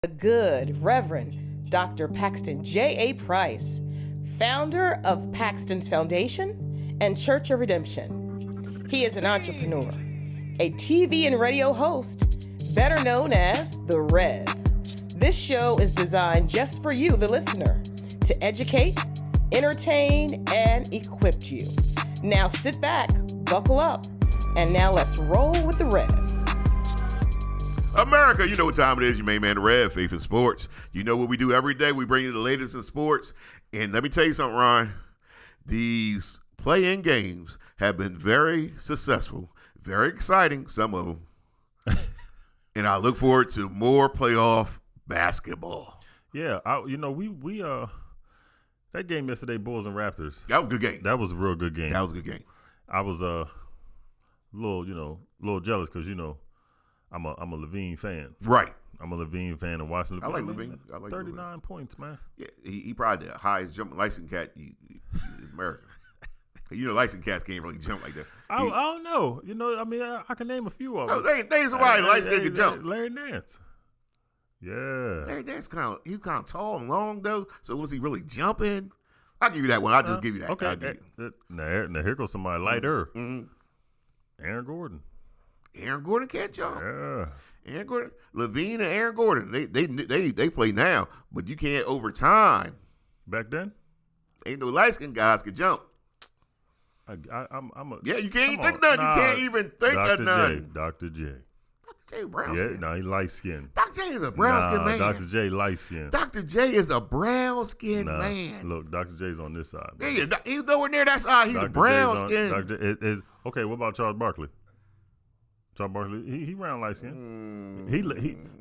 The good Reverend Dr. Paxton J.A. Price, founder of Paxton's Foundation and Church of Redemption. He is an entrepreneur, a TV and radio host, better known as The Rev. This show is designed just for you, the listener, to educate, entertain, and equip you. Now sit back, buckle up, and now let's roll with The Rev. America, you know what time it is. Your main man, The Rev, Faith in Sports. You know what we do every day. We bring you the latest in sports. And let me tell you something, Ryan. These play-in games have been very successful, very exciting, some of them. And I look forward to more playoff basketball. Yeah, we that game yesterday, Bulls and Raptors. That was a good game. That was a real good game. That was a good game. I was a little jealous because I'm a Levine fan. Right. I'm a Levine fan and watching Levine. I like Levine. I like 39 Levine. points, man. Yeah, he probably the highest jumping license cat in America. License cats can't really jump like that. I don't know. I can name a few of them. No, they somebody license cat can jump. Larry Nance. Yeah. Larry Nance he's kind of tall and long though. So was he really jumping? I'll give you that one. I'll just give you that. Okay. Now here goes somebody lighter. Mm-hmm. Aaron Gordon. Aaron Gordon can't jump. Yeah. Aaron Gordon, Levine and Aaron Gordon, they play now, but you can't over time. Back then, ain't no light skinned guys can jump. I'm you can't even think nothing. You can't even think of nothing. Dr. J. Dr. J brown skin. Yeah, no, he light skinned. Dr. J is a brown skinned man. Dr. J light skinned. Dr. J is a brown skinned man. Look, Dr. J's on this side. Yeah, he's nowhere near that side. He's a brown skinned. Okay, what about Charles Barkley? Charles Barkley, he round light skin.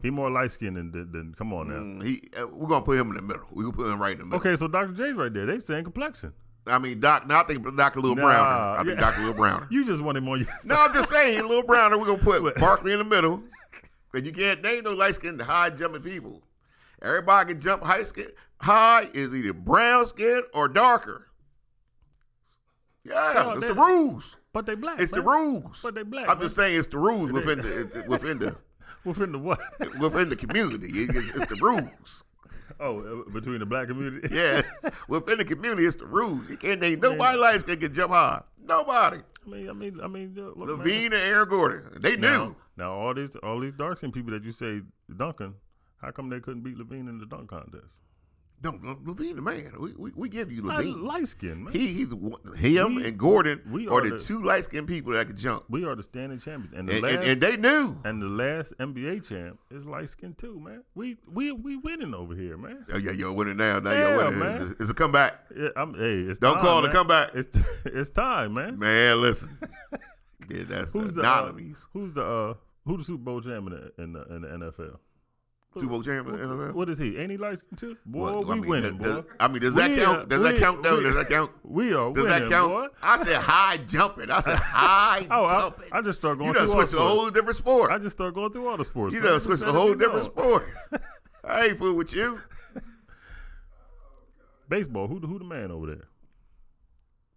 He more light skinned than come on now. We're gonna put him in the middle. We're gonna put him right in the middle. Okay, so Dr. J's right there. They saying complexion. I mean, I think Dr. Lil Browner. I think Dr. Lil Browner. You just wanted more. No, I'm just saying, Lil Browner. We're gonna put Barkley in the middle, because you can't. They ain't no light skinned, high jumping people. Everybody can jump high is either brown skin or darker. Yeah, it's the rules. But they black. It's the rules. But they black. I'm just saying it's the rules within the within the what? Within the community. It's the rules. Oh, between the black community? Yeah. Within the community, it's the rules. You can't name nobody lights can jump high. Nobody. I mean. Look, Levine and Aaron Gordon. They knew. Now all these dark skinned people that you say dunking, how come they couldn't beat Levine in the dunk contest? No, Levine the man. We give you Levine. Light skin, man. He's him and Gordon are the two light skinned people that can jump. We are the standing champions, and they knew. And the last NBA champ is light skinned too, man. We winning over here, man. Oh yeah, you're winning now. You're winning. Man. It's a comeback. Yeah, it's don't time, call man. it a comeback. It's time, man. Man, listen. Yeah, that's who's the Super Bowl champ in the NFL? Super Bowl champ in the NFL? What is he? Ain't he light skinned too? Boy, we winning, boy. Does that count? Does that count though? Does that count? We are does winning, that count? boy. I said high jumping. I said high jumping. I just start going through switched a whole different sport. I just start going through all the sports. You done switched a whole different sport. I ain't fool with you. Baseball, who the man over there?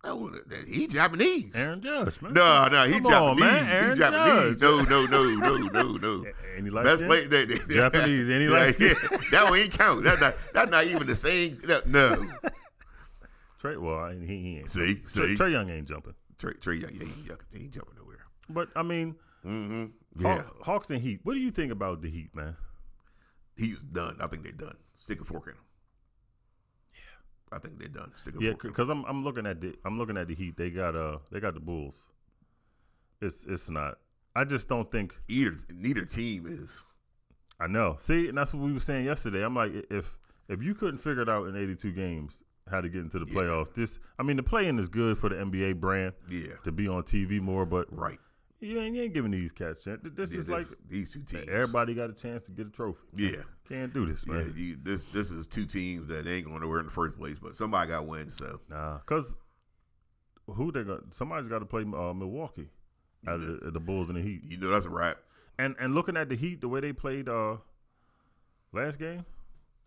Oh, he Japanese. Aaron Judge, man. No, he Japanese. On, man. Aaron he Japanese. Judge. No. Any light skin? Japanese, any light skin? That one ain't count. That's not even the same. No. Trey, well, he ain't. See. Trey Young ain't jumping. Trey Young, he ain't jumping nowhere. But, I mean, Hawks and Heat. What do you think about the Heat, man? He's done. I think they're done. Stick a fork in him. I think they're done. Because I'm looking at the Heat. They got the Bulls. It's not. I just don't think neither team is. I know. See, and that's what we were saying yesterday. I'm like, if you couldn't figure it out in 82 games how to get into the playoffs, the play-in is good for the NBA brand. Yeah. To be on TV more, but right. You ain't giving these cats chance. This is like these two teams. Everybody got a chance to get a trophy. Yeah, can't do this, man. Yeah, this is two teams that ain't going nowhere in the first place, but somebody got to win. So because somebody's got to play Milwaukee, the Bulls and the Heat. You know that's a wrap. And looking at the Heat, the way they played last game,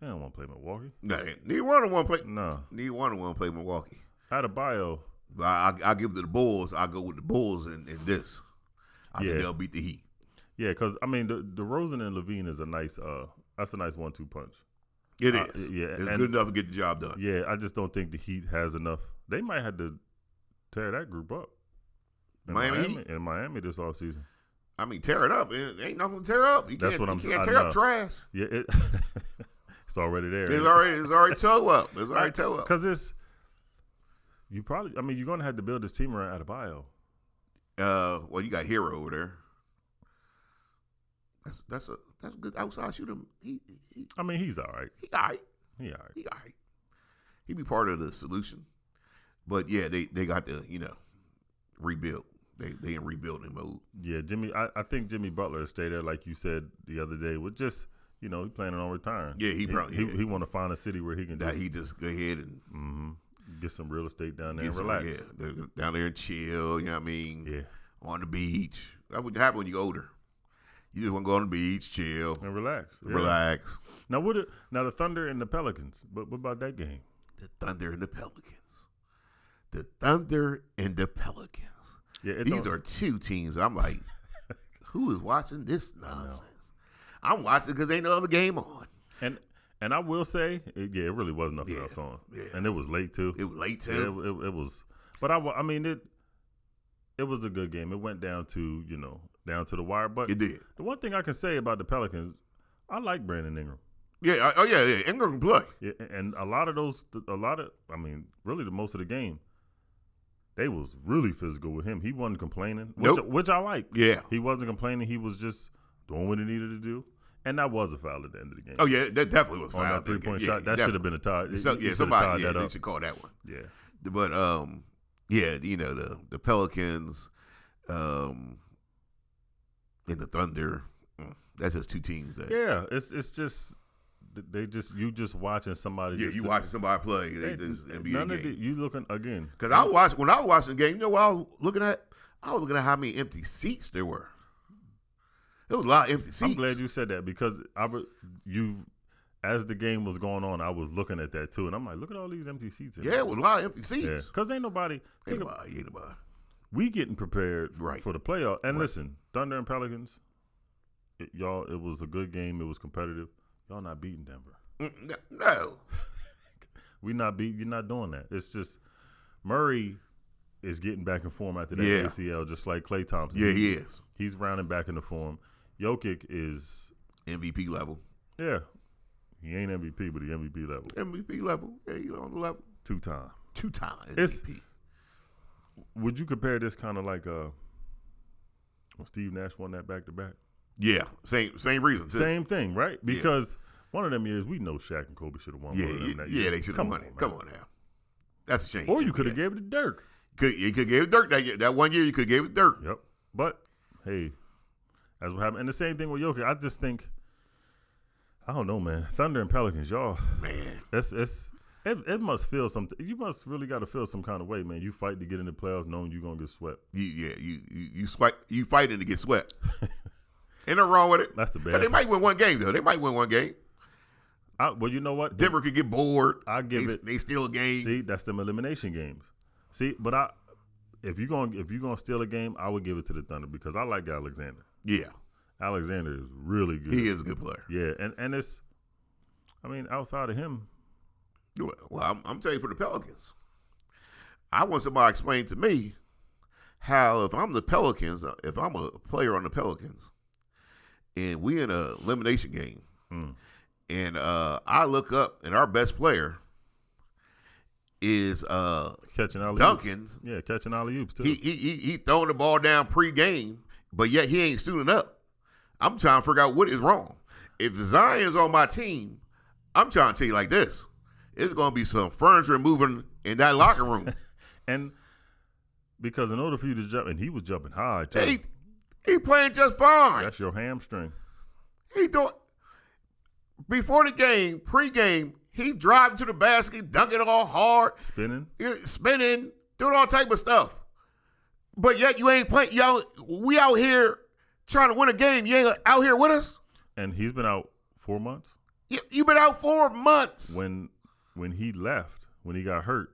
they don't want to play Milwaukee. No, neither one of them want to play. No, neither one of them want to play Milwaukee. Adebayo. I'll give it to the Bulls. I'll go with the Bulls in this. I think they'll beat the Heat. Yeah, because, the DeRozan and Levine is a nice that's a nice 1-2 punch. It is. Yeah, It's good enough to get the job done. Yeah, I just don't think the Heat has enough. They might have to tear that group up. In Miami this offseason. I mean, tear it up. It ain't nothing to tear up. You can't tear up trash. Yeah, it's already there. It's already toe up. It's already toe up. Because you're going to have to build this team around Adebayo. Well, you got Hero over there. That's a good outside shooter. He's all right. He all right. He be part of the solution. But yeah, they got to rebuild. They in rebuilding mode. Yeah, Jimmy. I think Jimmy Butler will stay there, like you said the other day, with just he planning on retiring. Yeah, he want to find a city where he can just go ahead and get some real estate down there and relax. Yeah, down there and chill. You know what I mean? Yeah, on the beach. That's what happens when you get older. You just want to go on the beach, chill, and relax. Yeah. Relax. Now, the Thunder and the Pelicans. But what about that game? The Thunder and the Pelicans. The Thunder and the Pelicans. Yeah, these are two teams. I'm like, who is watching this nonsense? I'm watching because ain't no other game on. And I will say, it really was nothing else on. Yeah. And it was late too. It was late too. Yeah, it was. But it was a good game. It went down to the wire. But it did. The one thing I can say about the Pelicans, I like Brandon Ingram. Yeah. Yeah. Ingram can play. Yeah, and really the most of the game, they was really physical with him. He wasn't complaining, which I like. Yeah. He wasn't complaining. He was just doing what he needed to do. And that was a foul at the end of the game. Oh, yeah, that definitely was a foul. On that three-point shot. That should have been a tie. Somebody they should call that one. Yeah. But, the Pelicans and the Thunder, that's just two teams. It's just you just watching somebody. Yeah, watching somebody play. This NBA game. You looking again. Because when I was watching the game, you know what I was looking at? I was looking at how many empty seats there were. There was a lot of empty seats. I'm glad you said that because as the game was going on, I was looking at that too, and I'm like, look at all these empty seats. Yeah, it was a lot of empty seats. Yeah, because ain't nobody. Ain't nobody. We getting prepared for the playoff. And right. Listen, Thunder and Pelicans, it was a good game. It was competitive. Y'all not beating Denver. No. You're not doing that. It's just Murray is getting back in form after that ACL, just like Klay Thompson. Yeah, he is. He's rounding back into form. Jokic is MVP level. Yeah. He ain't MVP, but he MVP level. MVP level. Yeah, he's on the level. Two-time MVP. Would you compare this kind of like when Steve Nash won that back-to-back? Yeah, same reason. Too. Same thing, right? Because one of them years, we know Shaq and Kobe should have won one of them that year. Yeah, they should have won it. Come on now. That's a shame. Or you could have gave it to Dirk. You could have gave it to Dirk that year. That 1 year, you could have gave it to Dirk. Yep. But, hey, that's what happened. And the same thing with Jokic. I just think, I don't know, man. Thunder and Pelicans, y'all. Man. It must feel something. You must really got to feel some kind of way, man. You fight to get in the playoffs knowing you're going to get swept. You fighting to get swept. Ain't nothing wrong with it. That's the bad. They might win one game, though. They might win one game. Well, you know what? Denver could get bored. They steal a game. See, that's them elimination games. See, but if you're gonna steal a game, I would give it to the Thunder because I like Alexander. Yeah, Alexander is really good. He is a good player. Yeah, and it's, outside of him. Well, I'm telling you, for the Pelicans, I want somebody to explain to me how if I'm the Pelicans, if I'm a player on the Pelicans, and we in a elimination game, and I look up and our best player is catching alley-oops. Duncan. Yeah, catching alley-oops too. He throwing the ball down pre-game, but yet he ain't suiting up. I'm trying to figure out what is wrong. If Zion's on my team, I'm trying to tell you like this. It's going to be some furniture moving in that locker room. And because in order for you to jump, and he was jumping high too. He playing just fine. That's your hamstring. He doing before the game, pre-game, he driving to the basket, dunking all hard. Spinning, doing all type of stuff. But yet you ain't playing. We out here trying to win a game. You ain't out here with us. And he's been out 4 months. You've been out 4 months. When he left, when he got hurt,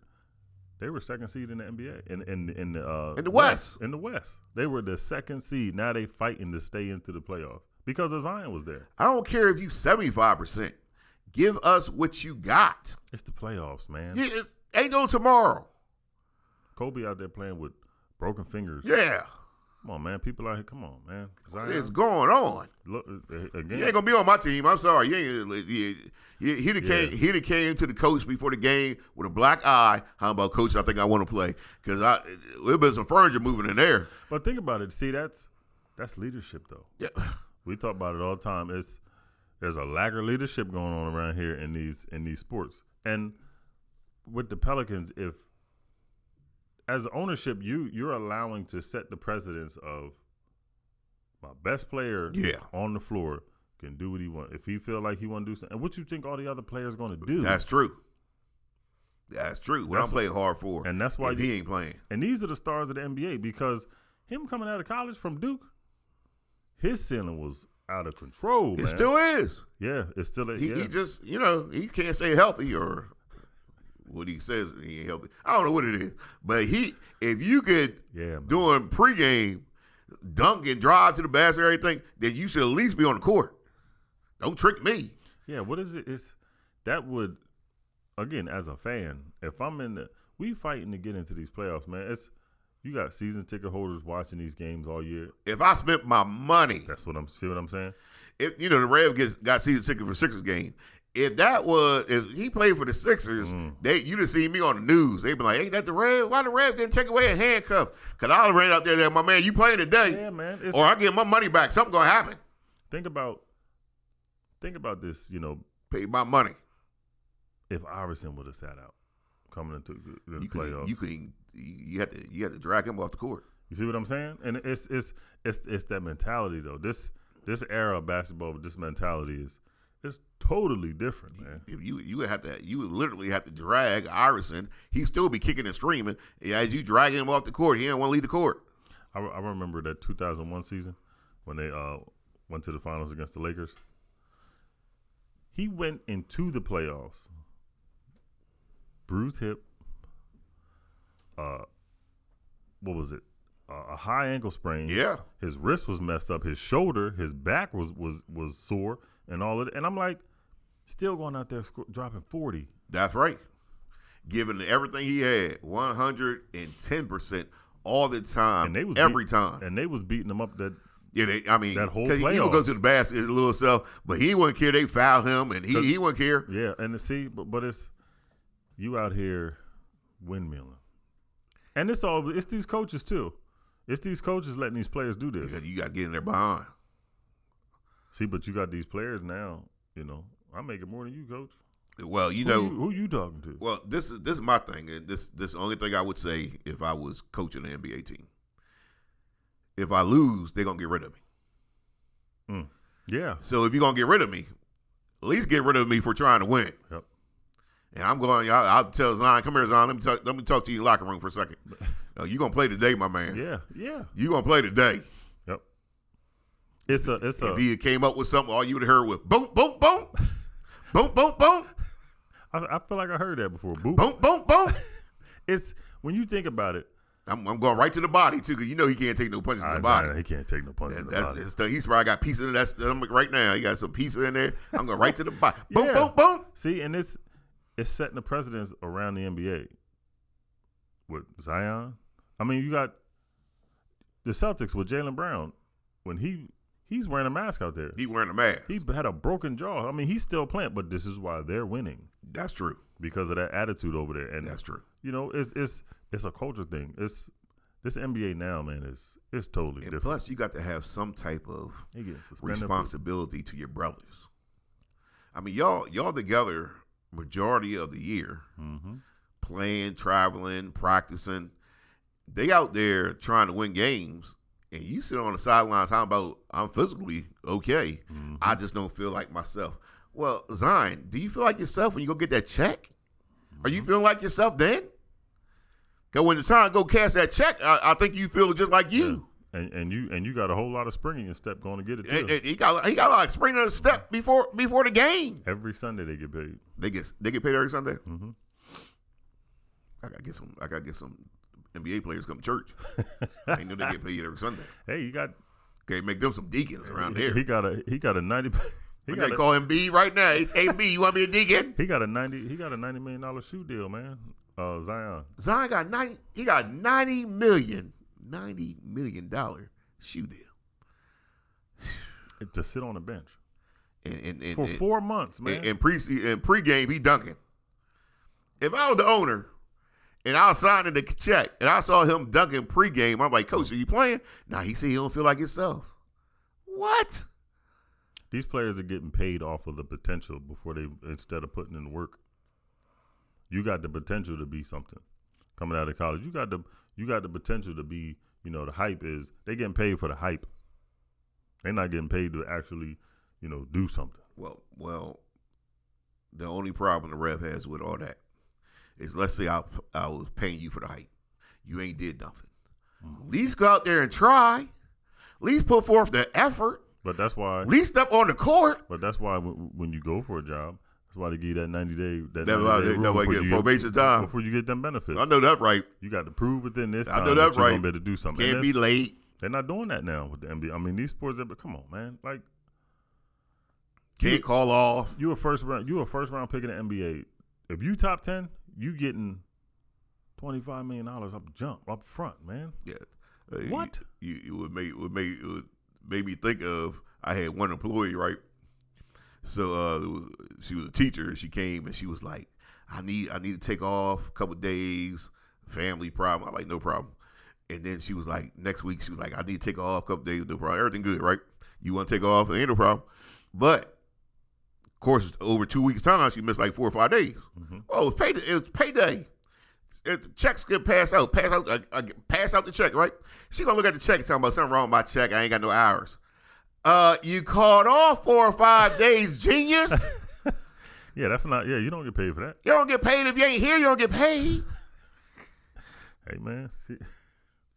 they were second seed in the NBA in the West. In the West, they were the second seed. Now they fighting to stay into the playoffs because Zion was there. I don't care if you 75%. Give us what you got. It's the playoffs, man. Yeah, ain't no tomorrow. Kobe out there playing with broken fingers. Yeah. Come on, man. People out here, come on, man. Zion, It's going on. look, again. You ain't gonna be on my team. I'm sorry. He'd have came to the coach before the game with a black eye. How about, coach? I think I want to play because there's been some furniture moving in there. But think about it. See, that's leadership, though. Yeah. We talk about it all the time. There's a lack of leadership going on around here in these sports. And with the Pelicans, if as ownership, you're allowing to set the precedence of my best player on the floor can do what he wants. If he feel like he want to do something, and what you think all the other players going to do? That's true. That's true. What I'm playing hard for, and that's why he ain't playing. And these are the stars of the NBA because him coming out of college from Duke, his ceiling was out of control. It still is. Yeah, it's still. He just he can't stay healthy or. What he says he ain't healthy. I don't know what it is, but if you could doing pregame, dunk and drive to the basket or everything, then you should at least be on the court. Don't trick me. Yeah, what is it? That would, again, as a fan, if I'm we fighting to get into these playoffs, man. You got season ticket holders watching these games all year. If I spent my money, that's what I'm saying. If the Rev got season ticket for Sixers game. If he played for the Sixers, you'd have seen me on the news. They'd be like, ain't that the Rev? Why the Rev getting taken away in handcuffs? Because I ran out there, my man, you playing today. Yeah, man. Or I get my money back. Something going to happen. Think about this, Pay my money. If Iverson would have sat out coming into the playoffs. You had to drag him off the court. You see what I'm saying? And it's that mentality, though. This era of basketball with this mentality it's totally different, man. If you would literally have to drag Iverson. He'd still be kicking and screaming. As you dragging him off the court, he didn't want to leave the court. I remember that 2001 season when they went to the finals against the Lakers. He went into the playoffs, bruised hip, what was it? A high ankle sprain. Yeah. His wrist was messed up. His shoulder, his back was sore and all of it. And I'm like, still going out there dropping 40. That's right. Giving everything he had, 110% all the time, every time. And they was beating him up that that whole playoffs. He would go to the basket his little self, but he wouldn't care. They fouled him, and he wouldn't care. Yeah, and but it's you out here windmilling. And it's these coaches too. It's these coaches letting these players do this. You got to get in there behind. See, but you got these players now. I'm making more than you, coach. Well, who you talking to? Well, this is my thing, and this is the only thing I would say if I was coaching an NBA team. If I lose, they're gonna get rid of me. Yeah. So if you're gonna get rid of me, at least get rid of me for trying to win. Yep. And I'm going. I'll tell Zion, come here, Zion. Let me talk to you in the locker room for a second. You gonna play today, my man? Yeah. You gonna play today? Yep. If he came up with something, all you would have heard was boom, boom, boom, boom, boom, boom. I feel like I heard that before. Boom, boom, boom, boom. It's when you think about it. I'm going right to the body too, because he can't take no punches in the body. He can't take no punches in the body. He's probably got pieces in that stomach right now. He got some pieces in there. I'm going right to the body. Boom, boom, boom. See, and it's setting the precedence around the NBA with Zion. I mean, you got the Celtics with Jaylen Brown when he's wearing a mask out there. He wearing a mask. He had a broken jaw. I mean, he's still playing, but this is why they're winning. That's true. Because of that attitude over there, and that's true. It's a culture thing. This NBA now, man, it's totally different. Plus, you got to have some type of responsibility to your brothers. I mean, y'all together majority of the year, playing, traveling, practicing. They out there trying to win games, and you sit on the sidelines. How about I'm physically okay? I just don't feel like myself. Well, Zion, do you feel like yourself when you go get that check? Are you feeling like yourself then? Because when it's time to go cash that check, I think you feel just like you. Yeah. And you got a whole lot of spring in your step going to get it too. He got a lot of spring in his step before the game. Every Sunday they get paid. They get paid every Sunday. Mm-hmm. I gotta get some NBA players come to church. I know they get paid every Sunday. Hey, you got Okay, make them some deacons around there. He got a 90. They call him B right now. Hey B, you want to be a deacon? He got a $90 million shoe deal, man. Zion. Zion got $90 million shoe deal To sit on the bench and for 4 months, man. And pregame he dunking. If I was the owner and I was signing the check and I saw him dunking pregame, I'm like, Coach, are you playing? Nah, he said he don't feel like himself. What? These players are getting paid off of the potential instead of putting in the work. You got the potential to be something coming out of college. You got the potential to be, the hype is they getting paid for the hype. They're not getting paid to actually, do something. Well, the only problem the ref has with all that is, let's say I was paying you for the hype. You ain't did nothing. Mm-hmm. At least go out there and try. At least put forth the effort. But that's why. At least step on the court. But that's why when you go for a job, that's why they give you that 90-day. That's why you get probation time before you get them benefits. I know that right. You got to prove within this time I know that you're right. gonna be able to do something. Can't be late. They're not doing that now with the NBA. I mean, these sports. But come on, man. Like, can't call off. You a first round pick in the NBA. If you top 10, you getting $25 million up front, man. Yeah. What? You would made me think of, I had one employee, right? So she was a teacher. She came and she was like, I need to take off a couple of days, family problem. I'm like, no problem. And then she was like, next week, she was like, I need to take off a couple of days, no problem. Everything good, right? You want to take off, ain't no problem. But, of course, over 2 weeks' time, she missed like 4 or 5 days. Mm-hmm. Oh, it was payday. Checks get passed out. Pass out the check, right? She gonna look at the check and talking about something wrong with my check. I ain't got no hours. You called off 4 or 5 days, genius. Yeah, that's not. Yeah, you don't get paid for that. You don't get paid if you ain't here. You don't get paid. Hey man,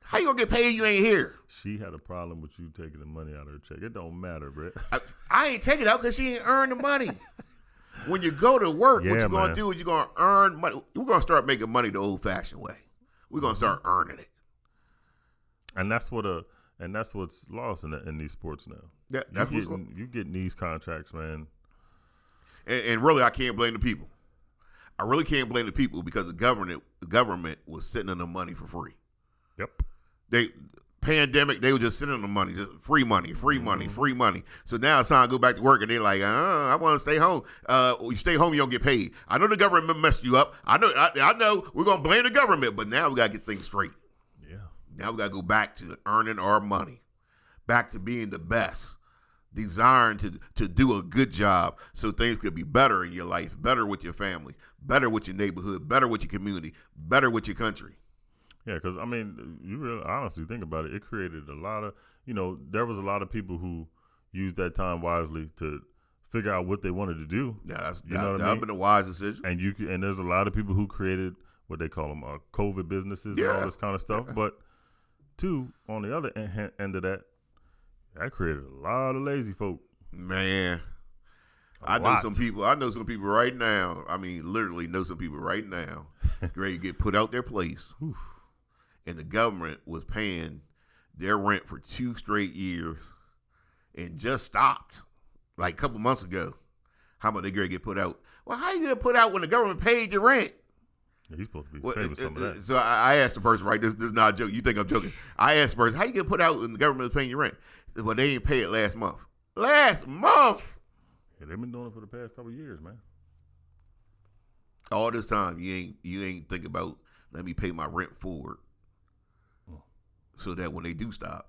how you gonna get paid if you ain't here? She had a problem with you taking the money out of her check. It don't matter, bro. I ain't taking it out because she ain't earned the money. When you go to work, what you're going to do is you're going to earn money. We're going to start making money the old-fashioned way. We're going to start earning it. And that's what's lost in these sports now. Yeah, you getting these contracts, man. And really, I can't blame the people. I really can't blame the people because the government was sitting on the money for free. Yep. Pandemic, they were just sitting on the money, just free money. So now it's time to go back to work, and they're like, I want to stay home. You stay home, you don't get paid. I know the government messed you up. I know we're going to blame the government, but now we got to get things straight. Yeah. Now we got to go back to earning our money, back to being the best, desiring to do a good job so things could be better in your life, better with your family, better with your neighborhood, better with your community, better with your country. Yeah, because, I mean, you really honestly think about it. It created a lot of, there was a lot of people who used that time wisely to figure out what they wanted to do. Yeah, that's been a wise decision. And there's a lot of people who created what they call them COVID businesses and all this kind of stuff. But, on the other end of that created a lot of lazy folk. Man. I know some people right now. I mean, literally know some people right now ready to get put out their place. And the government was paying their rent for 2 straight years and just stopped like a couple months ago. How about they going to get put out? Well, how you going to put out when the government paid your rent? Yeah, he's supposed to be saving some of that. So I asked the person, right? This is not a joke. You think I'm joking. I asked the person, how you get put out when the government is paying your rent? Well, they didn't pay it last month. Last month? Yeah, they've been doing it for the past couple of years, man. All this time, you ain't think about, let me pay my rent forward. So that when they do stop,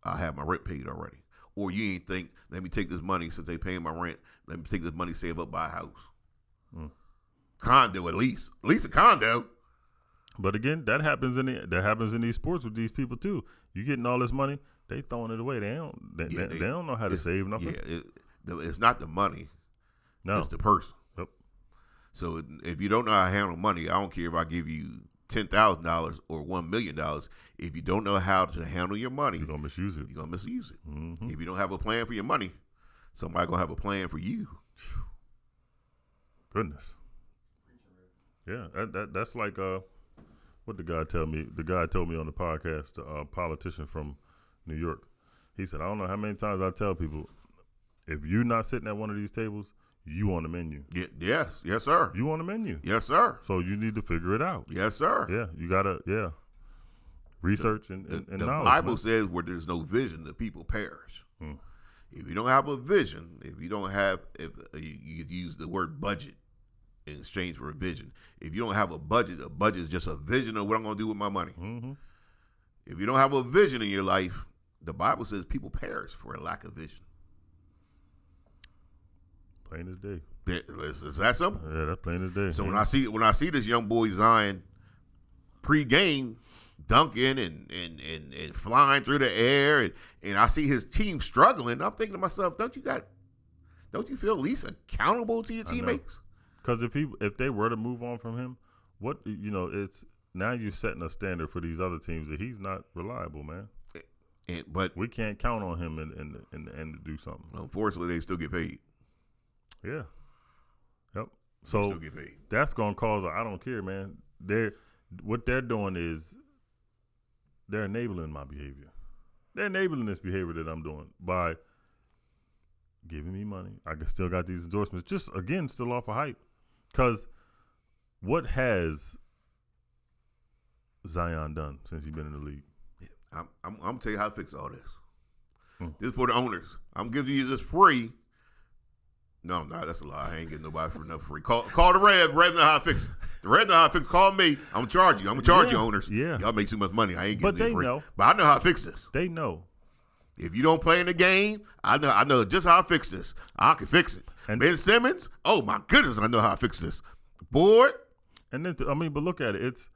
I have my rent paid already. Or you ain't think, let me take this money since they paying my rent. Let me take this money, save up, buy a house. Condo at least a condo. But again, that happens in these sports with these people too. You getting all this money, they throwing it away. They don't know how to save nothing. Yeah, it's not the money. No, it's the person. Yep. So if you don't know how to handle money, I don't care if I give you $10,000 or $1 million. If you don't know how to handle your money, you're gonna misuse it. Mm-hmm. If you don't have a plan for your money, somebody gonna have a plan for you. Goodness. Yeah, that's like what the guy told me. The guy told me on the podcast, a politician from New York. He said, I don't know how many times I tell people, if you're not sitting at one of these tables, you on the menu. Yes, sir. You on the menu. Yes, sir. So you need to figure it out. Yes, sir. Yeah, you gotta research and the knowledge. Bible man. says where there's no vision, the people perish. If you don't have a vision, if you use the word budget in exchange for a vision. If you don't have a budget is just a vision of what I'm going to do with my money. Mm-hmm. If you don't have a vision in your life, the Bible says people perish for a lack of vision. Plain as day. It's that simple. Yeah, that's plain as day. So when I see this young boy Zion pre-game dunking and flying through the air and I see his team struggling, I'm thinking to myself, don't you feel at least accountable to your teammates? Because if they were to move on from him, it's now you're setting a standard for these other teams that he's not reliable, man. But we can't count on him in the end to do something. Unfortunately, they still get paid. Yeah. Yep. So that's gonna cause I don't care, man. What they're doing is they're enabling my behavior. They're enabling this behavior that I'm doing by giving me money. I still got these endorsements. Just again, still off of hype. Because what has Zion done since he's been in the league? Yeah, I'm gonna tell you how to fix all this. This is for the owners. I'm giving you this free. No, I'm not. That's a lie. I ain't getting nobody for enough free. Call the Rev. Rev know how to fix it. The Rev know how to fix it. Call me. I'm gonna charge you. I'm gonna charge you, owners. Yeah. Y'all make too much money. I ain't getting it free. Know. But I know how to fix this. They know. If you don't play in the game, I know just how to fix this. I can fix it. And Ben Simmons, oh my goodness, I know how to fix this. Boy. And then but look at it. It's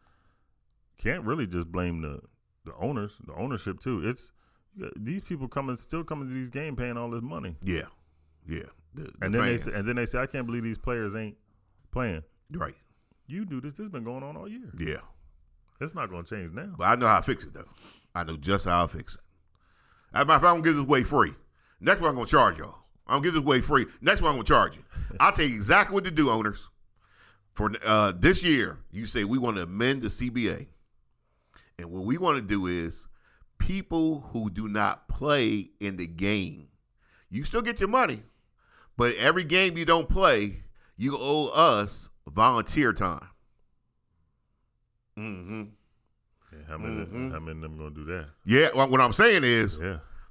can't really just blame the owners, the ownership too. It's these people still coming to these games paying all this money. Yeah. And then they say, I can't believe these players ain't playing. Right. You do this. This has been going on all year. Yeah. It's not going to change now. But I know how to fix it, though. I know just how to fix it. As a matter of fact, I'm going to give this away free. Next one I'm going to charge y'all. I'm going to give this away free. Next one I'm going to charge you. I'll tell you exactly what to do, owners. For this year, you say we want to amend the CBA. And what we want to do is people who do not play in the game, you still get your money. But every game you don't play, you owe us volunteer time. Mm-hmm. Yeah, how many of them going to do that? Yeah, well, what I'm saying is,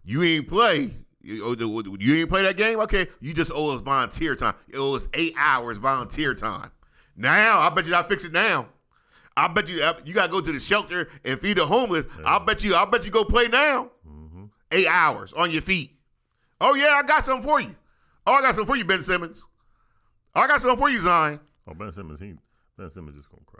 you ain't play. You ain't play that game? Okay, you just owe us volunteer time. You owe us 8 hours volunteer time. Now, I bet you I'll fix it now. I bet you got to go to the shelter and feed the homeless. Yeah. I'll bet you go play now. Mm-hmm. 8 hours on your feet. Oh, yeah, I got something for you. Oh, I got something for you, Ben Simmons. Oh, I got something for you, Zion. Oh, Ben Simmons just gonna cry.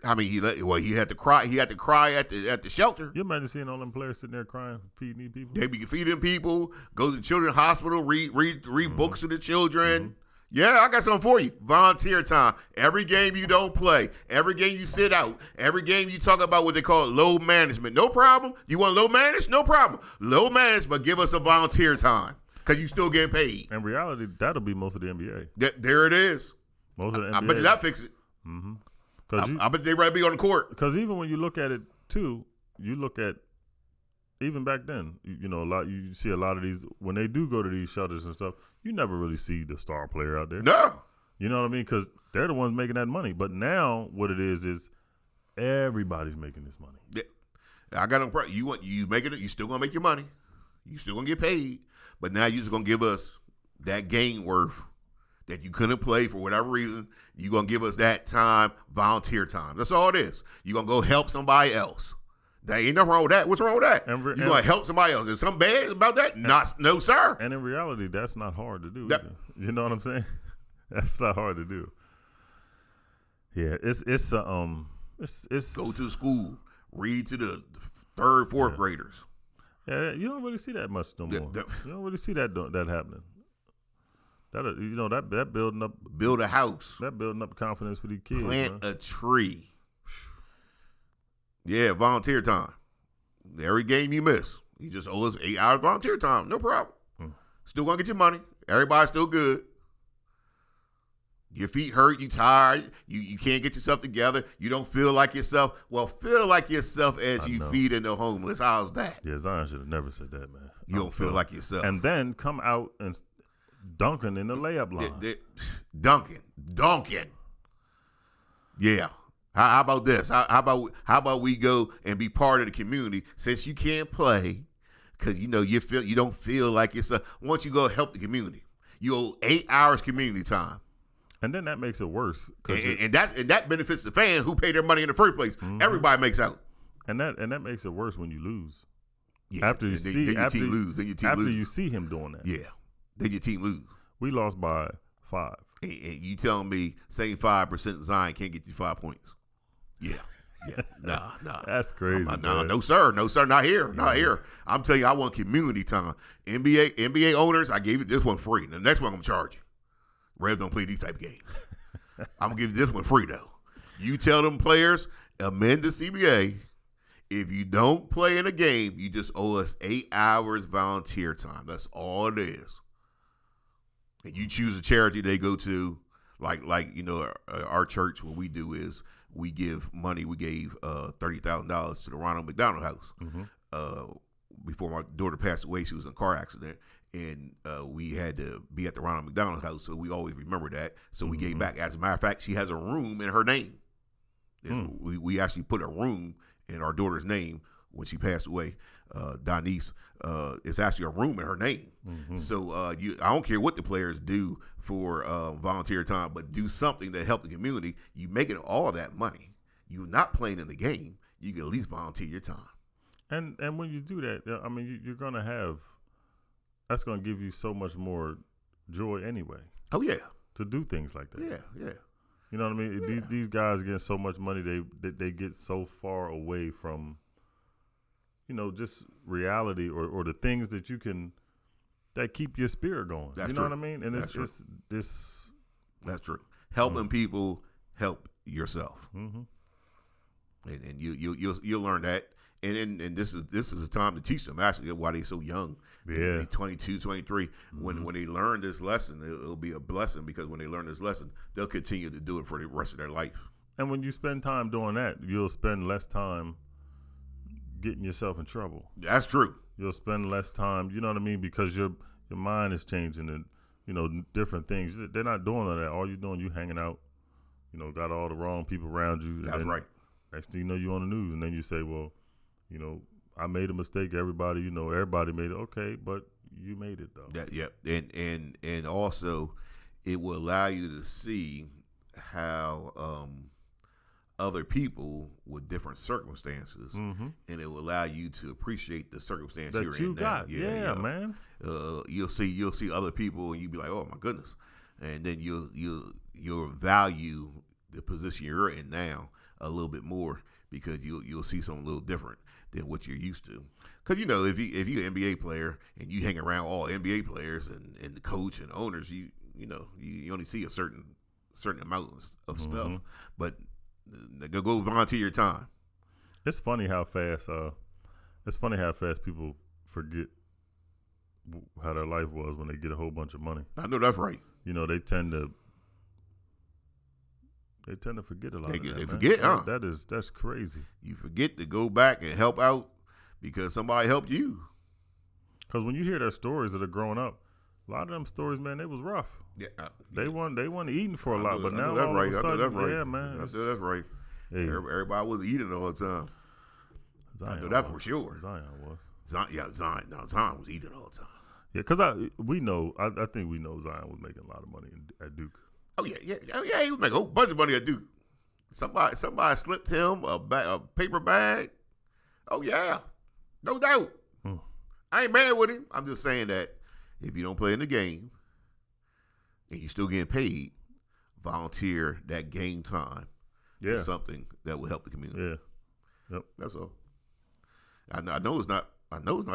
I mean, he had to cry. He had to cry at the shelter. You imagine seeing all them players sitting there crying, feeding these people. They be feeding people. Go to the children's hospital. Read books to the children. Mm-hmm. Yeah, I got something for you. Volunteer time. Every game you don't play. Every game you sit out. Every game you talk about what they call load management. No problem. You want load manage? No problem. Load manage, but give us a volunteer time. Because you still getting paid. In reality, that'll be most of the NBA. There it is. Most of the NBA. I bet you that fix it. Mm-hmm. I bet they rather be on the court. Because even when you look at it, too, you look at, even back then, you see a lot of these, when they do go to these shelters and stuff, you never really see the star player out there. No. You know what I mean? Because they're the ones making that money. But now what it is everybody's making this money. Yeah. I got no problem. You making it, you still going to make your money. You still going to get paid. But now you're just going to give us that game worth that you couldn't play for whatever reason. You're going to give us that time, volunteer time. That's all it is. You're going to go help somebody else. There ain't nothing wrong with that. What's wrong with that? You're going to help somebody else. Is something bad about that? No, sir. And in reality, that's not hard to do. You know what I'm saying? That's not hard to do. Yeah, it's go to school, read to the third, fourth graders. Yeah, you don't really see that much no more. You don't really see that happening. That building up, build a house, that building up confidence for these kids. Plant a tree. Yeah, volunteer time. Every game you miss, you just owe us 8 hours volunteer time. No problem. Still gonna get your money. Everybody's still good. Your feet hurt, you tired, you can't get yourself together, you don't feel like yourself. Well, feel like yourself as you feed in the homeless. How's that? Yeah, Zion should have never said that, man. You don't feel like yourself. And then come out and dunking in the layup line. Dunking. Yeah. How about this? How about we go and be part of the community since you can't play because you don't feel like it's once you go help the community, you owe 8 hours community time. And then that makes it worse. And that benefits the fan who paid their money in the first place. Mm-hmm. Everybody makes out. And that makes it worse when you lose. Yeah. After you see him doing that. Yeah. Then your team lose. We lost by 5. And you telling me saying 5% Zion can't get you 5 points? Yeah. Nah. That's crazy. No, sir, not here. Not here. I'm telling you, I want community time. NBA owners, I gave you this one free. The next one I'm gonna charge you. Revs don't play these type of games. I'm gonna give you this one free though. You tell them players, amend the CBA. If you don't play in a game, you just owe us 8 hours volunteer time. That's all it is. And you choose a charity they go to, like our church. What we do is we give money. We gave $30,000 to the Ronald McDonald House. Mm-hmm. Before my daughter passed away, she was in a car accident, and we had to be at the Ronald McDonald House, so we always remember that. So we gave back. As a matter of fact, she has a room in her name. We actually put a room in our daughter's name when she passed away. Donice, it's actually a room in her name. Mm-hmm. So I don't care what the players do for volunteer time, but do something to help the community. You making all that money. You're not playing in the game. You can at least volunteer your time. And when you do that, I mean, you're going to have – that's going to give you so much more joy anyway. Oh, yeah. To do things like that. Yeah. You know what I mean? Yeah. These guys get so much money, they get so far away from, just reality or the things that you can – that keep your spirit going. That's you know true. what I mean? And it's this. That's true. Helping people help yourself. Mm-hmm. And you'll learn that. And this is a time to teach them actually why they're so young. Yeah. They're 22, 23. Mm-hmm. When they learn this lesson, it'll be a blessing because when they learn this lesson, they'll continue to do it for the rest of their life. And when you spend time doing that, you'll spend less time getting yourself in trouble. That's true. You'll spend less time, you know what I mean, because your mind is changing and different things. They're not doing all that. All you're doing, you hanging out, got all the wrong people around you. That's right. Next thing you know, you're on the news, and then you say, well, I made a mistake. Everybody, everybody made it. Okay, but you made it though. And also, it will allow you to see how other people with different circumstances, mm-hmm. and it will allow you to appreciate the circumstance that you're you in got. now. Yeah, man. You'll see other people, and you'll be like, oh my goodness, and then you'll value the position you're in now a little bit more because you'll see something a little different than what you're used to. Because if you're an NBA player and you hang around all NBA players and the coach and owners, you only see a certain amount of mm-hmm. stuff, but go volunteer your time. It's funny how fast people forget how their life was when they get a whole bunch of money. I know that's right. They tend to forget a lot. They forget, huh? That's crazy. You forget to go back and help out because somebody helped you. Because when you hear their stories that are growing up, a lot of them stories, man, they was rough. Yeah, they weren't eating for a lot, but now that's all right. of a sudden, that's right. Yeah, man, that's right. Hey. Everybody was eating all the time. Zion I know that for sure. Zion was. Zion. No, Zion was eating all the time. Yeah, because I think we know Zion was making a lot of money at Duke. Oh yeah. He was making a whole bunch of money at Duke. Somebody slipped him a paper bag. Oh yeah, no doubt. I ain't mad with him. I'm just saying that if you don't play in the game and you still getting paid, volunteer that game time for something that will help the community. Yeah, yep. That's all. I know it's not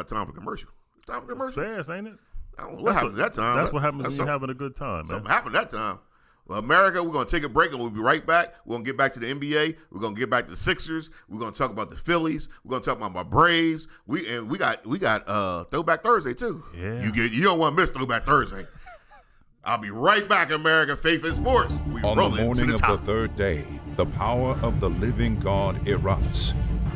time for commercial. It's time for commercial. Fast, ain't it? I don't know what happened at that time. That's what happens when you're having a good time, man. Something happened that time. Well, America, we're going to take a break and we'll be right back. We're going to get back to the NBA. We're going to get back to the Sixers. We're going to talk about the Phillies. We're going to talk about my Braves. We got Throwback Thursday too. Yeah. You don't want to miss Throwback Thursday. I'll be right back, American Faith in Sports. We On rolling the morning to the top. of the third day, the power of the living God erupts,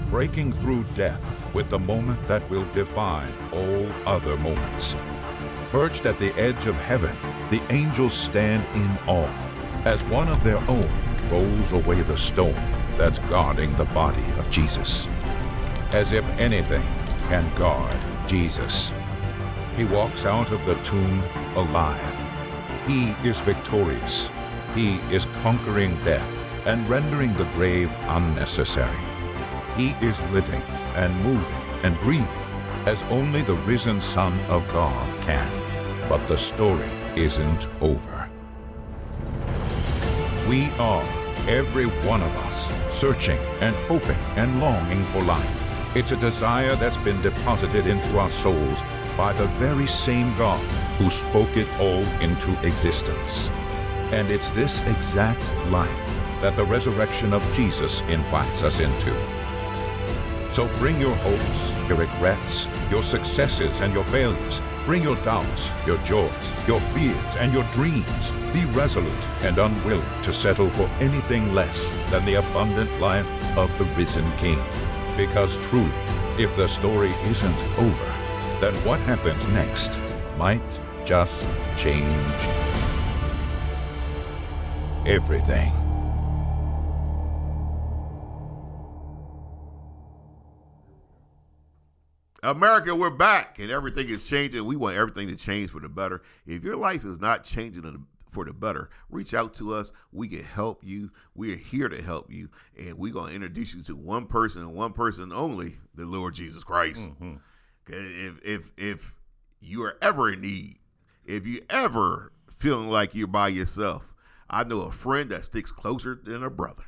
breaking through death with the moment that will define all other moments. Perched at the edge of heaven, the angels stand in awe as one of their own rolls away the stone that's guarding the body of Jesus. As if anything can guard Jesus. He walks out of the tomb alive. He is victorious. He is conquering death and rendering the grave unnecessary. He is living and moving and breathing as only the risen Son of God can. But the story isn't over. We are, every one of us, searching and hoping and longing for life. It's a desire that's been deposited into our souls by the very same God who spoke it all into existence. And it's this exact life that the resurrection of Jesus invites us into. So bring your hopes, your regrets, your successes and your failures. Bring your doubts, your joys, your fears and your dreams. Be resolute and unwilling to settle for anything less than the abundant life of the risen King. Because truly, if the story isn't over, then what happens next might just change everything. America, we're back, and everything is changing. We want everything to change for the better. If your life is not changing for the better, reach out to us. We can help you. We are here to help you, and we're going to introduce you to one person and one person only, the Lord Jesus Christ. Mm-hmm. If you are ever in need, if you ever feeling like you're by yourself, I know a friend that sticks closer than a brother.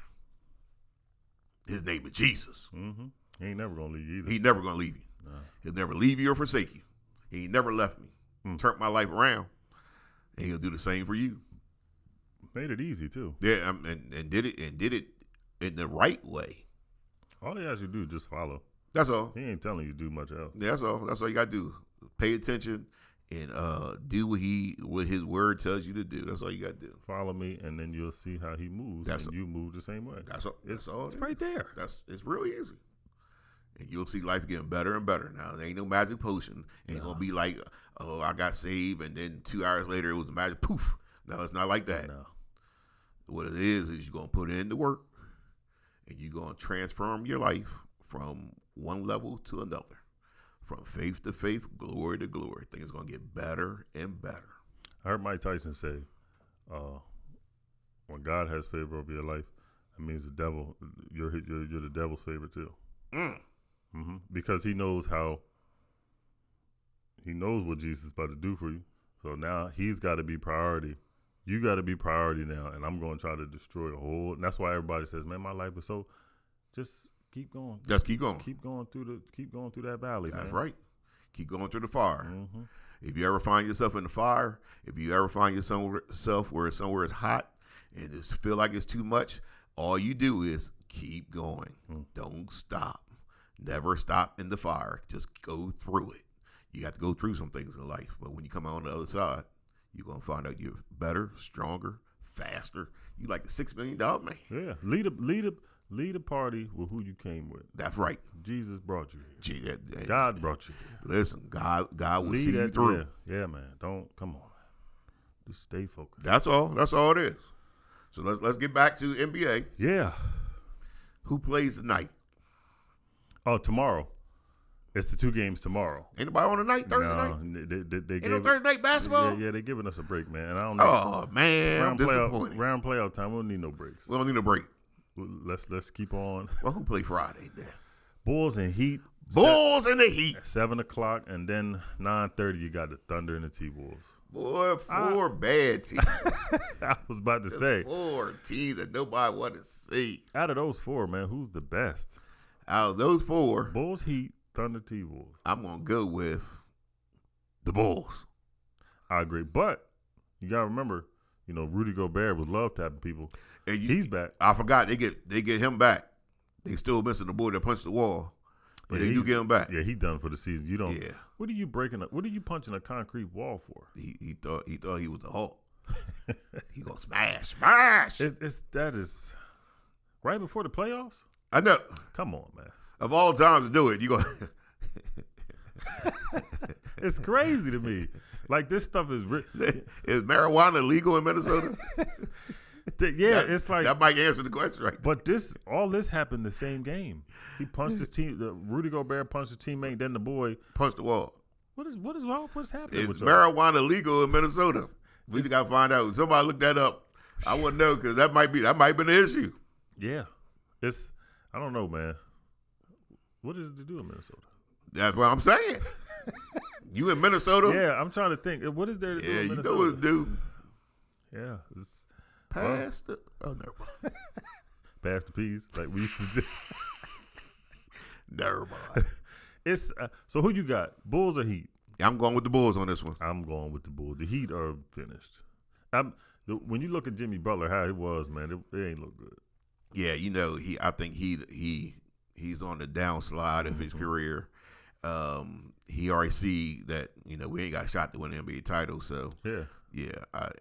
His name is Jesus. Mm-hmm. He ain't never going to leave you either. He's never going to leave you. No. He'll never leave you or forsake you. He ain't never left me. Turned my life around, and he'll do the same for you. Made it easy too. Yeah, and did it in the right way. All he has you do is just follow. That's all. He ain't telling you to do much else. Yeah, that's all. That's all you got to do. Pay attention and do what his word tells you to do. That's all you got to do. Follow me, and then you'll see how he moves, you move the same way. That's all. It's right there. It's real easy. And you'll see life getting better and better. Now, there ain't no magic potion. Ain't going to be like, oh, I got saved, and then 2 hours later, it was a magic poof. No, it's not like that. No. What it is you're going to put in the work, and you're going to transform your life from one level to another. From faith to faith, glory to glory. Things are going to get better and better. I heard Mike Tyson say, when God has favor over your life, that means the devil, you're the devil's favorite too. Mm-hmm. Because he knows what Jesus is about to do for you. So now he's got to be priority. You got to be priority now, and I'm going to try to destroy the whole. And that's why everybody says, "Man, my life is so." Just keep going. Just keep going. Keep going through that valley. That's man. right. Keep going through the fire. Mm-hmm. If you ever find yourself in the fire, if you ever find yourself where somewhere is hot and just feel like it's too much, all you do is keep going. Don't stop. Never stop in the fire. Just go through it. You have to go through some things in life, but when you come out on the other side, you're going to find out you're better, stronger, faster. You like the $6 million man. Yeah. Lead a party with who you came with. That's right. Jesus brought you here. God brought you here. Listen, God will see you through. Yeah, man. Come on, man. Just stay focused. That's all. That's all it is. So let's get back to NBA. Yeah. Who plays tonight? Oh, tomorrow. It's the 2 games tomorrow. Ain't nobody on tonight, Thursday night? Ain't no Thursday night basketball? Yeah, they're giving us a break, man. And I don't know. Oh, man, I'm disappointed. Round playoff time, we don't need no breaks. We don't need no break. Let's keep on. Well, who play Friday then? Bulls and Heat. Bulls and the Heat. 7 o'clock, and then 9:30, you got the Thunder and the T-Wolves. Boy, 4 bad teams. I was about to say. 4 teams that nobody want to see. Out of those 4, man, who's the best? Out of those 4. Bulls, Heat, Thunder, T-Wolves. I'm going to go with the Bulls. I agree. But you got to remember, Rudy Gobert was love tapping people. And he's back. I forgot. They get him back. They still missing the boy that punched the wall. But they do get him back. Yeah, he done for the season. You don't. Yeah. What are you punching a concrete wall for? He thought he was the Hulk. He gonna smash. That is right before the playoffs. I know. Come on, man. Of all times to do it, It's crazy to me. Like, this stuff is Is marijuana legal in Minnesota? it's like that might answer the question, right? But all this happened the same game. He punched his team. Rudy Gobert punched his teammate. Then the boy Punched the wall. What is wrong? What's happening? Is with y'all? marijuana legal in Minnesota? We just got to find out. Somebody look that up. I wouldn't know because that might be an issue. Yeah, I don't know, man. What is it to do in Minnesota? That's what I'm saying. You in Minnesota? Yeah, I'm trying to think. What is there to do in Minnesota? You know what to do. Yeah, Pass the. Oh, never mind. pass the peas like we used to do. Never mind. It's so who you got? Bulls or Heat? I'm going with the Bulls on this one. I'm going with the Bulls. The Heat are finished. When you look at Jimmy Butler, how he was, man, it ain't look good. Yeah, I think he's on the downslide of his career. He already see that we ain't got a shot to win the NBA title. So yeah,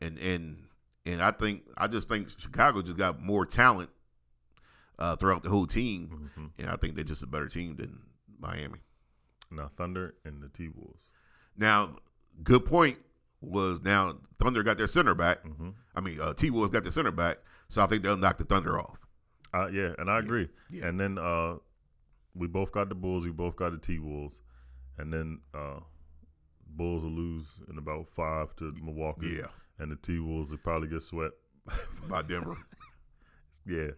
and I just think Chicago just got more talent throughout the whole team, and I think they're just a better team than Miami. Now Thunder and the T-Wolves. Now, good point was now Thunder got their center back. I mean, T-Wolves got their center back, so I think they'll knock the Thunder off. Yeah, and I agree. Yeah. And then we both got the Bulls. We both got the T-Wolves. And then Bulls will lose in about 5 to Milwaukee. Yeah. And the T-Wolves will probably get swept by Denver. Yeah,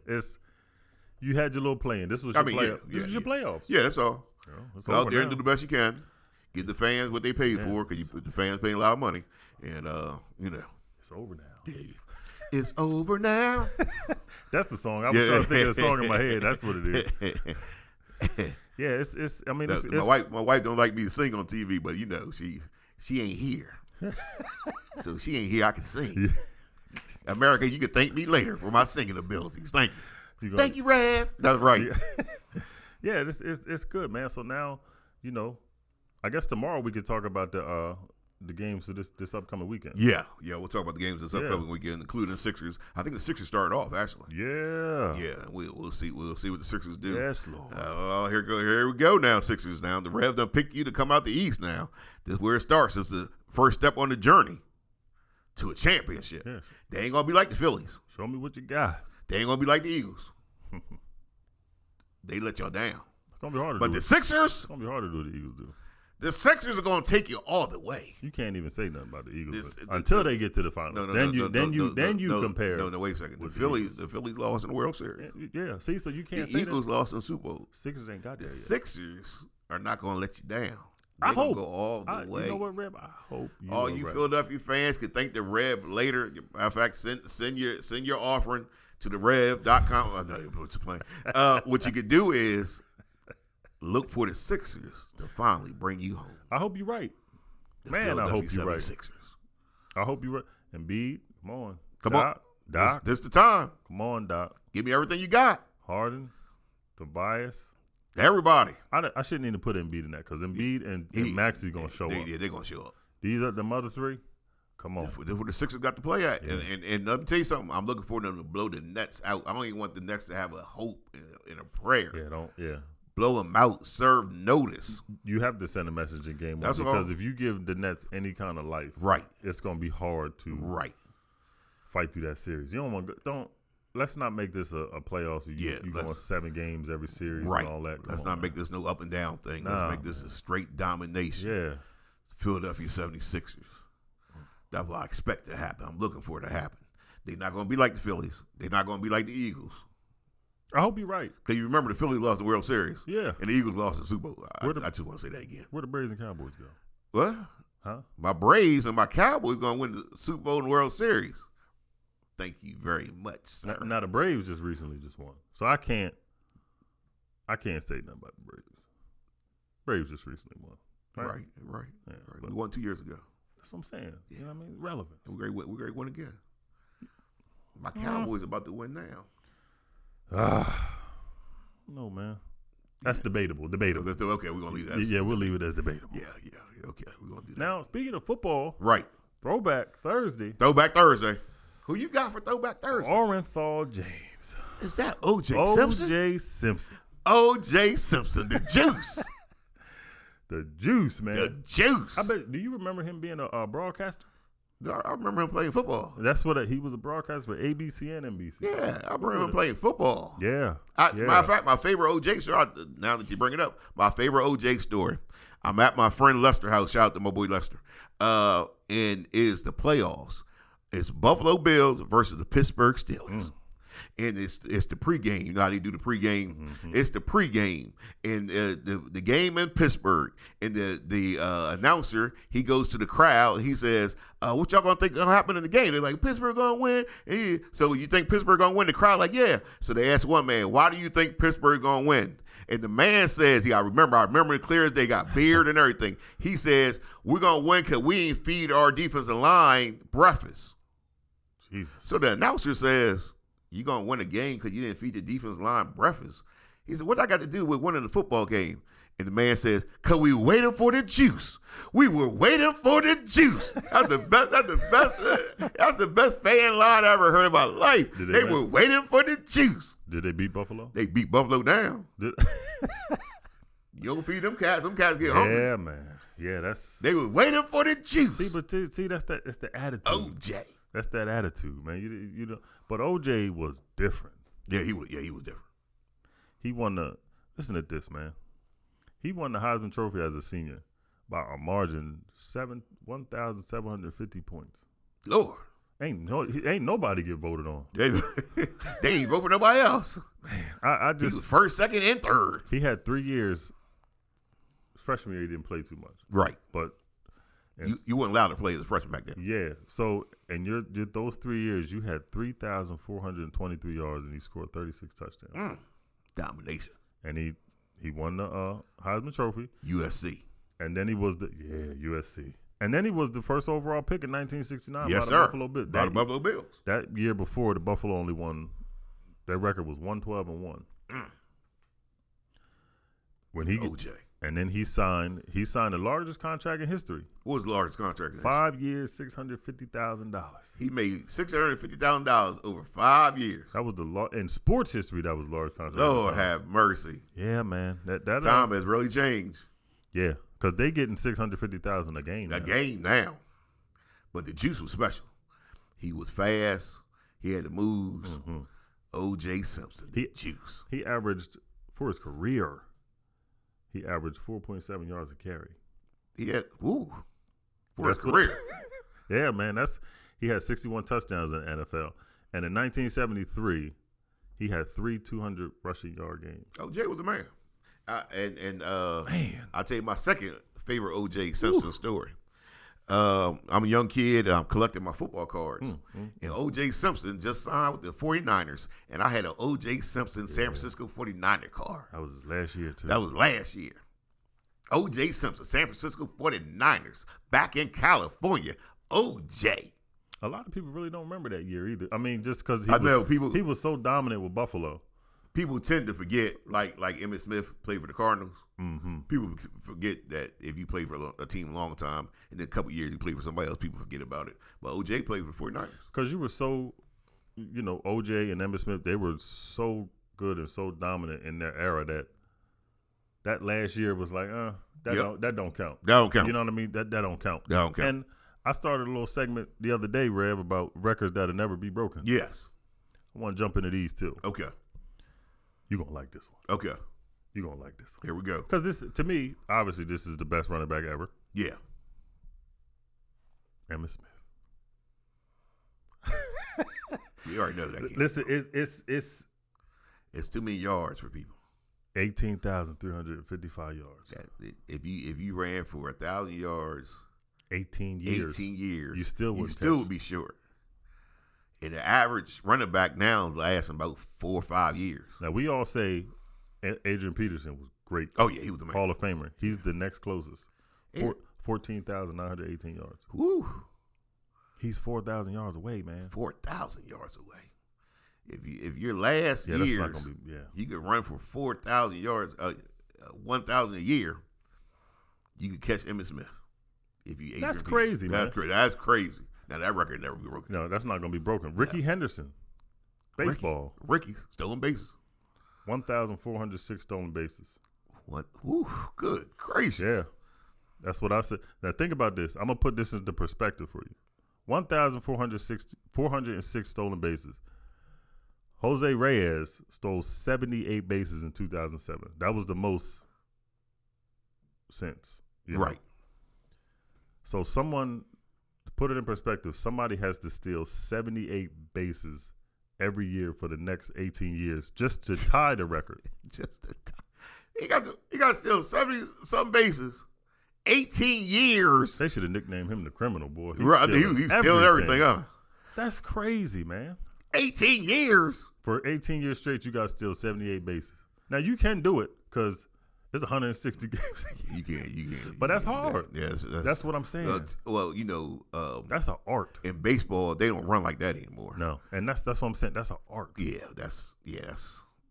you had your little play-in. This was your This was your playoffs. Yeah, that's all. It's Go out there now. and do the best you can. Get the fans what they paid for because the fans paying a lot of money. And, It's over now. Yeah. It's over now. That's the song. I was trying to think of the song in my head. That's what it is. Yeah, it's. I mean, my wife don't like me to sing on TV, but she ain't here, so she ain't here. I can sing. America, you can thank me later for my singing abilities. Thank you. Thank you, Rev. That's right. Yeah, it's good, man. So now, I guess tomorrow we could talk about the games of this upcoming weekend. Yeah, we'll talk about the games this upcoming weekend, including the Sixers. I think the Sixers started off actually. Yeah. We'll see what the Sixers do. Yes, Lord. Here we go now, Sixers. Now the Rev done picked you to come out the East. Now this is where it starts. It's the first step on the journey to a championship. Yes. They ain't gonna be like the Phillies. Show me what you got. They ain't gonna be like the Eagles. They let y'all down. It's gonna be hard to do. But the Sixers, it's gonna be hard to do what the Eagles do. The Sixers are going to take you all the way. You can't even say nothing about the Eagles until they get to the finals. Then you compare. No, wait a second. The Phillies lost in the World Series. Yeah, see, so you can't the say Eagles that. lost in the Super Bowl. Sixers ain't got that The yet. Sixers are not going to let you down. I hope. Go all the way. You know what, Reb? I hope you. All you Philadelphia fans can thank the Rev later. Matter of fact, send your offering to the Rev.com. Oh, no, what you playing? What you could do is look for the Sixers to finally bring you home. I hope you're right. Man, I hope you're right. Sixers. I hope you're right. Embiid, come on. Come on. Doc. This the time. Come on, Doc. Give me everything you got. Harden, Tobias. Everybody. I shouldn't even put Embiid in that because Embiid and Maxey's going to show up. Yeah, they're going to show up. These are the other three. Come on. That's where the Sixers got to play at. Yeah. And let me tell you something. I'm looking for them to blow the Nets out. I don't even want the Nets to have a hope and a prayer. Yeah. Blow them out. Serve notice. You have to send a message in game one because if you give the Nets any kind of life, it's going to be hard to fight through that series. You don't want to let's not make this a playoffs. You going 7 games every series and all that. Let's not make this no up and down thing. Let's make this a straight domination. Yeah. Philadelphia 76ers. That's what I expect to happen. I'm looking for it to happen. They're not going to be like the Phillies. They're not going to be like the Eagles. I hope you're right. Because you remember the Phillies lost the World Series. Yeah. And the Eagles lost the Super Bowl. I just want to say that again. Where the Braves and Cowboys go? What? Huh? My Braves and my Cowboys going to win the Super Bowl and World Series. Thank you very much, sir. Now the Braves just recently won. So I can't say nothing about the Braves. Braves just recently won. Right. Yeah, we won 2 years ago. That's what I'm saying. You know what I mean? Relevance. We're going to win again. My Cowboys about to win now. No, man. That's debatable. Okay, we're going to leave that. Yeah, we'll leave it as debatable. Yeah. Okay, we're going to do that. Now, speaking of football. Right. Throwback Thursday. Who you got for Throwback Thursday? Orenthal James. Is that O.J. Simpson? O.J. Simpson. O.J. Simpson, the juice. The juice, man. The juice. I bet. Do you remember him being a broadcaster? I remember him playing football. That's what he was a broadcaster for ABC and NBC. Yeah, I remember him playing football. Yeah. Matter of fact, my favorite OJ story, now that you bring it up, my favorite OJ story, I'm at my friend Lester house. Shout out to my boy Lester. And is the playoffs. It's Buffalo Bills versus the Pittsburgh Steelers. And it's the pregame. You know how they do the pregame? Mm-hmm. It's the pregame. And the game in Pittsburgh. And the announcer, he goes to the crowd. He says, what y'all going to think going to happen in the game? They're like, Pittsburgh going to win? And so you think Pittsburgh going to win? The crowd like, yeah. So they asked one man, why do you think Pittsburgh going to win? And the man says, I remember it clear as they got beard and everything. He says, we're going to win because we ain't feed our defensive line breakfast. Jesus. So the announcer says, you going to win a game because you didn't feed the defensive line breakfast. He said, what I got to do with winning the football game? And the man says, because we waiting for the juice. We were waiting for the juice. That's the best. That's the best fan line I ever heard in my life. They were waiting for the juice. Did they beat Buffalo? They beat Buffalo down. You don't feed them cats. Them cats get hungry. Yeah, man. Yeah, they were waiting for the juice. See, that's the attitude. OJ. That's that attitude, man. You know, but OJ was different. Yeah, he was different. He won listen to this, man. He won the Heisman Trophy as a senior by a margin 1,750 points. Lord. Ain't nobody get voted on. They ain't vote for nobody else. Man, he was first, second, and third. He had 3 years. Freshman year, he didn't play too much. Right. But you weren't allowed to play as a freshman back then. Yeah. So, in those 3 years, you had 3,423 yards, and he scored 36 touchdowns. Domination. And he won the Heisman Trophy. USC. And then he was USC. And then he was the first overall pick in 1969 yes, by the sir. Buffalo Bills. By the Buffalo Bills. That year before, the Buffalo only won. Their record was 112-1. When OJ. And then he signed the largest contract in history. What was the largest contract? 5 years, $650,000. He made $650,000 over 5 years. That was in sports history. That was the largest contract. Lord have mercy. Yeah, man. That time has really changed. Yeah, because they getting $650,000 a game. A game now, but the juice was special. He was fast. He had the moves. Mm-hmm. O.J. Simpson, the juice. He averaged for his career. He averaged 4.7 yards a carry. He had for his career. Yeah, man. He had 61 touchdowns in the NFL. And in 1973, he had 3 200 rushing yard games. OJ was the man. Man, I'll tell you my second favorite O.J. Simpson story. I'm a young kid, and I'm collecting my football cards. And O.J. Simpson just signed with the 49ers, and I had an O.J. Simpson San Francisco 49er card. That was last year, too. That was last year. O.J. Simpson, San Francisco 49ers, back in California. O.J. A lot of people really don't remember that year either. I mean, just because he was so dominant with Buffalo. People tend to forget, like Emmitt Smith played for the Cardinals. Mm-hmm. People forget that if you play for a team a long time, and then a couple years you play for somebody else, people forget about it. But O.J. played for the 49ers. Because you were so, O.J. and Emmitt Smith, they were so good and so dominant in their era that last year was like, that don't count. That don't count. You know what I mean? That don't count. That don't count. And I started a little segment the other day, Rev, about records that'll never be broken. Yes. I want to jump into these too. Okay. You're going to like this one. Okay. You're going to like this one. Here we go. Because this, to me, obviously, this is the best running back ever. Yeah. Emmitt Smith. You already know that. Kid. Listen, it's too many yards for people. 18,355 yards. If you ran for 1,000 yards, 18 years, you still would be short. And the average running back now lasts about 4 or 5 years. Now, we all say Adrian Peterson was great. Oh, yeah, he was the man. Hall of Famer. He's the next closest. 14,918 yards. Woo. He's 4,000 yards away, man. 4,000 yards away. If your last years, that's not gonna be, you could run for 4,000 yards, 1,000 a year, you could catch Emmitt Smith. That's crazy, man. That's crazy. Now, that record never be broken. No, that's not going to be broken. Ricky Henderson, baseball. Ricky, stolen bases. 1,406 stolen bases. What? Ooh, good gracious. Yeah. That's what I said. Now think about this. I'm gonna put this into perspective for you. 1,406 stolen bases. Jose Reyes stole 78 bases in 2007. That was the most since. Right. So to put it in perspective, somebody has to steal 78 bases every year for the next 18 years just to tie the record. He got to steal 70-some bases. 18 years. They should have nicknamed him the criminal, boy. He's stealing everything up. That's crazy, man. 18 years. For 18 years straight, you got to steal 78 bases. Now, you can do it because there's 160 games. You can. But that's hard. That's what I'm saying. That's an art. In baseball, they don't run like that anymore. No, and that's what I'm saying. That's an art. That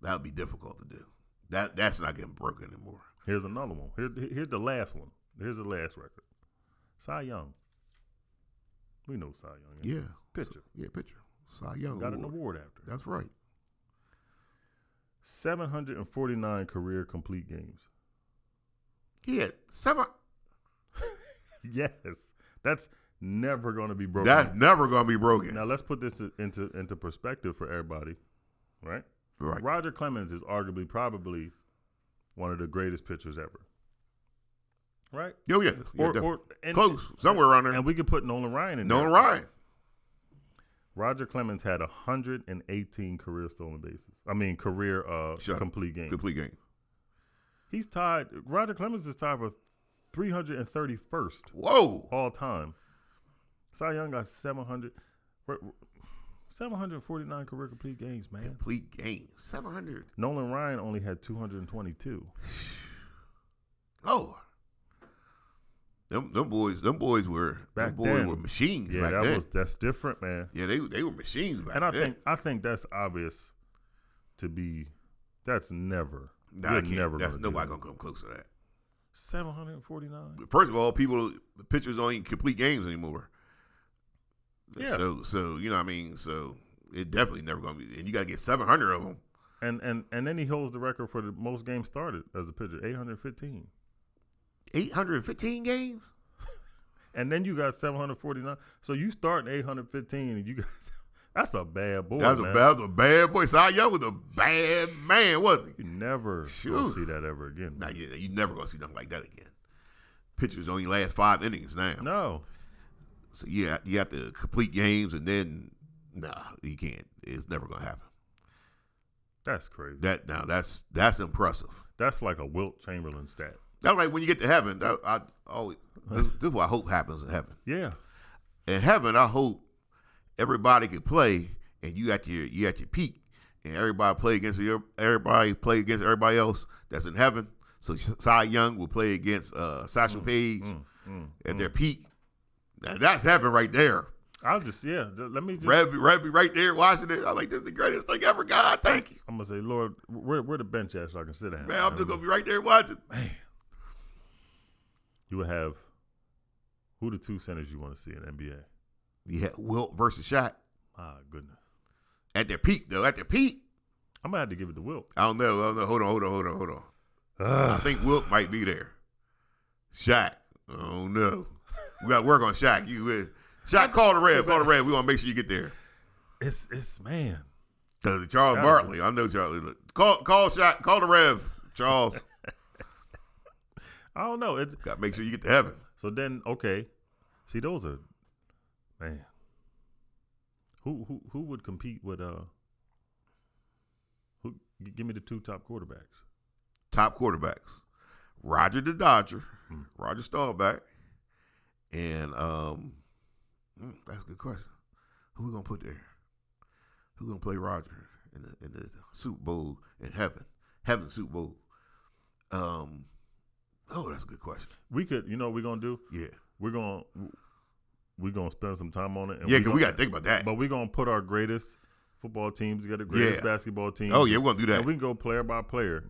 would be difficult to do. That's not getting broken anymore. Here's another one. Here's the last one. Here's the last record. Cy Young. We know Cy Young. Yeah. Pitcher. Pitcher. Cy Young. Got an award after. That's right. 749 career complete games. Yeah, 7. Yes. That's never going to be broken. That's never going to be broken. Now, let's put this into perspective for everybody, right? Right. Roger Clemens is arguably probably one of the greatest pitchers ever. Right? Oh, yeah. Close. Somewhere around there. And we could put Nolan Ryan in there. Nolan Ryan. Roger Clemens had 118 career stolen bases. Career complete games. Complete game. He's tied. Roger Clemens is tied for 331st. Whoa. All time. Cy Young got 749 career complete games, man. Complete games. 700. Nolan Ryan only had 222. Lord. Them boys were machines back then. That's different, man. Yeah, they were machines back then. And I think that's obvious to be. That's never. Nobody gonna come close to that. 749. First of all, pitchers don't even complete games anymore. Yeah. So you know what I mean. So it definitely never gonna be. And you gotta get 700 of them. And then he holds the record for the most games started as a pitcher, 815. 815 games? And then you got 749. So you start in 815 and you got that's a bad boy. That was a bad boy. Cy Young was a bad man, wasn't he? You never gonna see that ever again. Nah, you never gonna see nothing like that again. Pitchers only last 5 innings now. No. So you have to complete games and then you can't. It's never gonna happen. That's crazy. That's impressive. That's like a Wilt Chamberlain stat. That's like when you get to heaven. This is what I hope happens in heaven. Yeah. In heaven, I hope everybody can play, and you at your peak, and everybody play against everybody else that's in heaven. So Cy Young will play against Satchel Paige at their peak. Now, that's heaven right there. Let me just. Red be right there watching it. I'm like, this is the greatest thing ever, God. Thank you. I'm gonna say, Lord, where the bench at so I can sit down? Man, I'm just gonna be right there watching. Man. You would have who the two centers you want to see in the NBA? You had Wilt versus Shaq. My goodness. At their peak, though. At their peak. I'm going to have to give it to Wilt. I don't know. Hold on. I think Wilt might be there. Shaq. I don't know. We got to work on Shaq. Shaq, call the Rev. We want to make sure you get there. It's man. Because Charles Barkley. I know Charlie. Call Shaq. Call the Rev, Charles. I don't know. Got to make sure you get to heaven. So then, okay. See, those are, man. Who would compete with give me the 2 top quarterbacks. Top quarterbacks. Roger the Dodger. Roger Staubach. And that's a good question. Who we gonna put there? Who gonna play Roger in the Super Bowl in heaven? Heaven Super Bowl. That's a good question. We could, you know what we're gonna do? Yeah. We're gonna spend some time on it. And because we gotta think about that. But we're gonna put our greatest football teams together, greatest basketball teams. Oh yeah, we're gonna do that. And we can go player by player.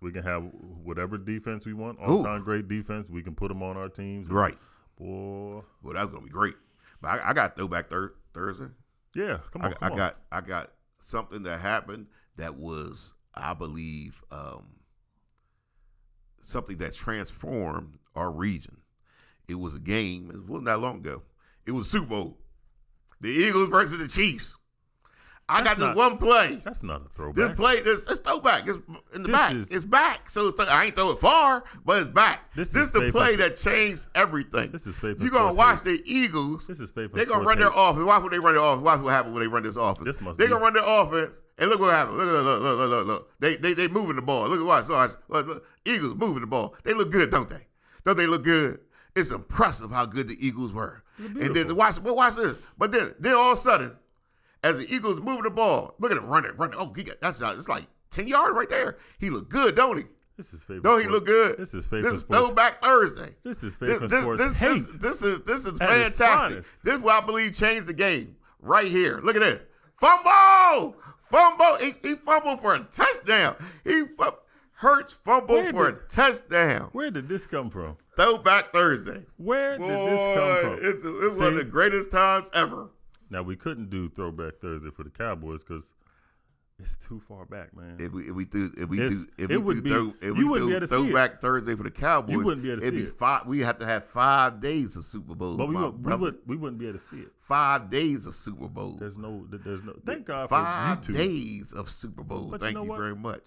We can have whatever defense we want, all-time great defense. We can put them on our teams. Right. Boy. Well, that's gonna be great. But I got throwback Thursday. Yeah, come on. I got something that happened that was, I believe, something that transformed our region. It was a game. It wasn't that long ago. It was Super Bowl. The Eagles versus the Chiefs. I got this one play. That's not a throwback. This play, it's throwback. It's in the back. It's back. So I ain't throw it far, but it's back. This is the play that changed everything. This is favorite. You're going to watch the Eagles. This is favorite. They're going to run their offense. Watch when they run their offense. Watch what happens when they run this offense. They're going to run their offense. And look what happened. Look. They moving the ball. Look. Eagles moving the ball. They look good, don't they? Don't they look good? It's impressive how good the Eagles were. And then watch this. But then all of a sudden, as the Eagles moving the ball, look at him running. Oh, it's like 10 yards right there. He look good, don't he? This is favorite. Don't he look good? This is favorite. This is Throwback Thursday. This is favorite sports. This is fantastic. This is what I believe changed the game right here. Look at this. Fumble. He fumbled for a touchdown. Hurts fumbled for a touchdown. Where did this come from? Throwback Thursday. Where did this come from? It's one of the greatest times ever. Now, we couldn't do Throwback Thursday for the Cowboys because it's too far back, man. If we do Throwback Thursday for the Cowboys, you wouldn't be able to see it. We have to have 5 days of Super Bowl. But we wouldn't be able to see it. 5 days of Super Bowl. There's no. Thank God for 5 YouTube. days of Super Bowl. But Thank you very much.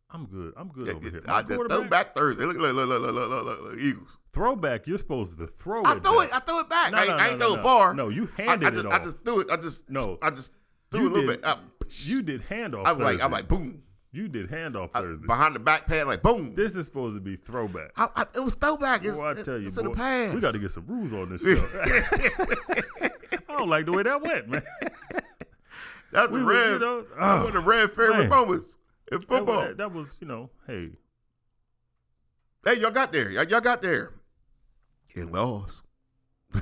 I'm good over here. Throwback Thursday. Look, Eagles. Throwback, you're supposed to throw it. I throw it back. I ain't throw it far. No, you handed it off. I just threw it. I just threw it a little bit. You did handoff. I was like, boom. You did handoff Thursday. Behind the back pad, like boom. This is supposed to be throwback. It was throwback. I tell you, it's in the past. We got to get some rules on this show. I don't like the way that went, man. That's the red. One of the red favorite moments in football. That was, hey. Hey, y'all got there. It lost. Hey,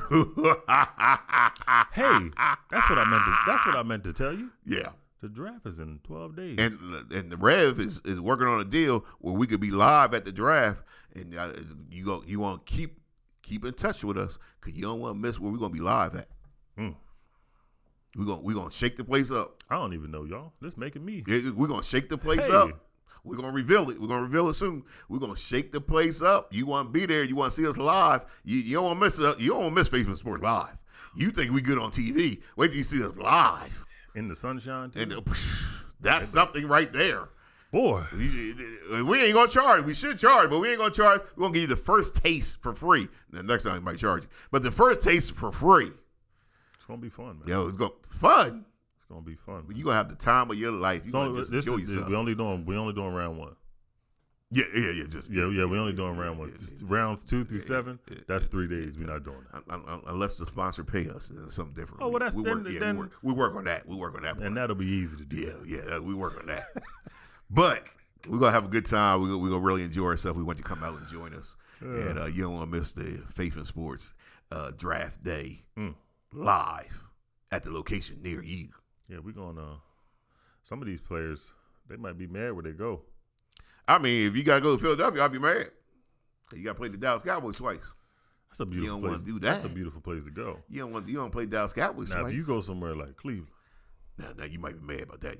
that's what I meant to tell you. Yeah. The draft is in 12 days. And the Rev is working on a deal where we could be live at the draft, and you want to keep in touch with us because you don't want to miss where we're going to be live at. We're gonna shake the place up. I don't even know, y'all. This making me. Yeah, we're going to shake the place up. We're going to reveal it. We're going to reveal it soon. We're going to shake the place up. You want to be there. You want to see us live. You don't want to miss it. You don't want to miss Faithful Sports live. You think we good on TV. Wait till you see us live. In the sunshine, too? And that's something right there. Boy. We ain't going to charge. We should charge, but we ain't going to charge. We're going to give you the first taste for free. The next time we might charge you. But the first taste for free. It's going to be fun, man. Yo, it's fun. It's going to be fun. You're going to have the time of your life. You're going to just enjoy yourself. We only doing round one. Yeah. We're only doing round one. Just rounds 2 through 7. That's 3 days. We're not doing that unless the sponsor pay us. It's something different. Oh, well, that's we work on that. We work on that. And that'll be easy to do. Yeah. We work on that. But we're gonna have a good time. We're gonna really enjoy ourselves. We want you to come out and join us. And you don't want to miss the Faith in Sports draft day live at the location near you. Yeah, we're gonna. Some of these players, they might be mad where they go. I mean, if you got to go to Philadelphia, I'll be mad. You got to play the Dallas Cowboys twice. That's a beautiful place. You don't want to do that. That's a beautiful place to go. You don't play Dallas Cowboys twice. Now, if you go somewhere like Cleveland. Now you might be mad about that.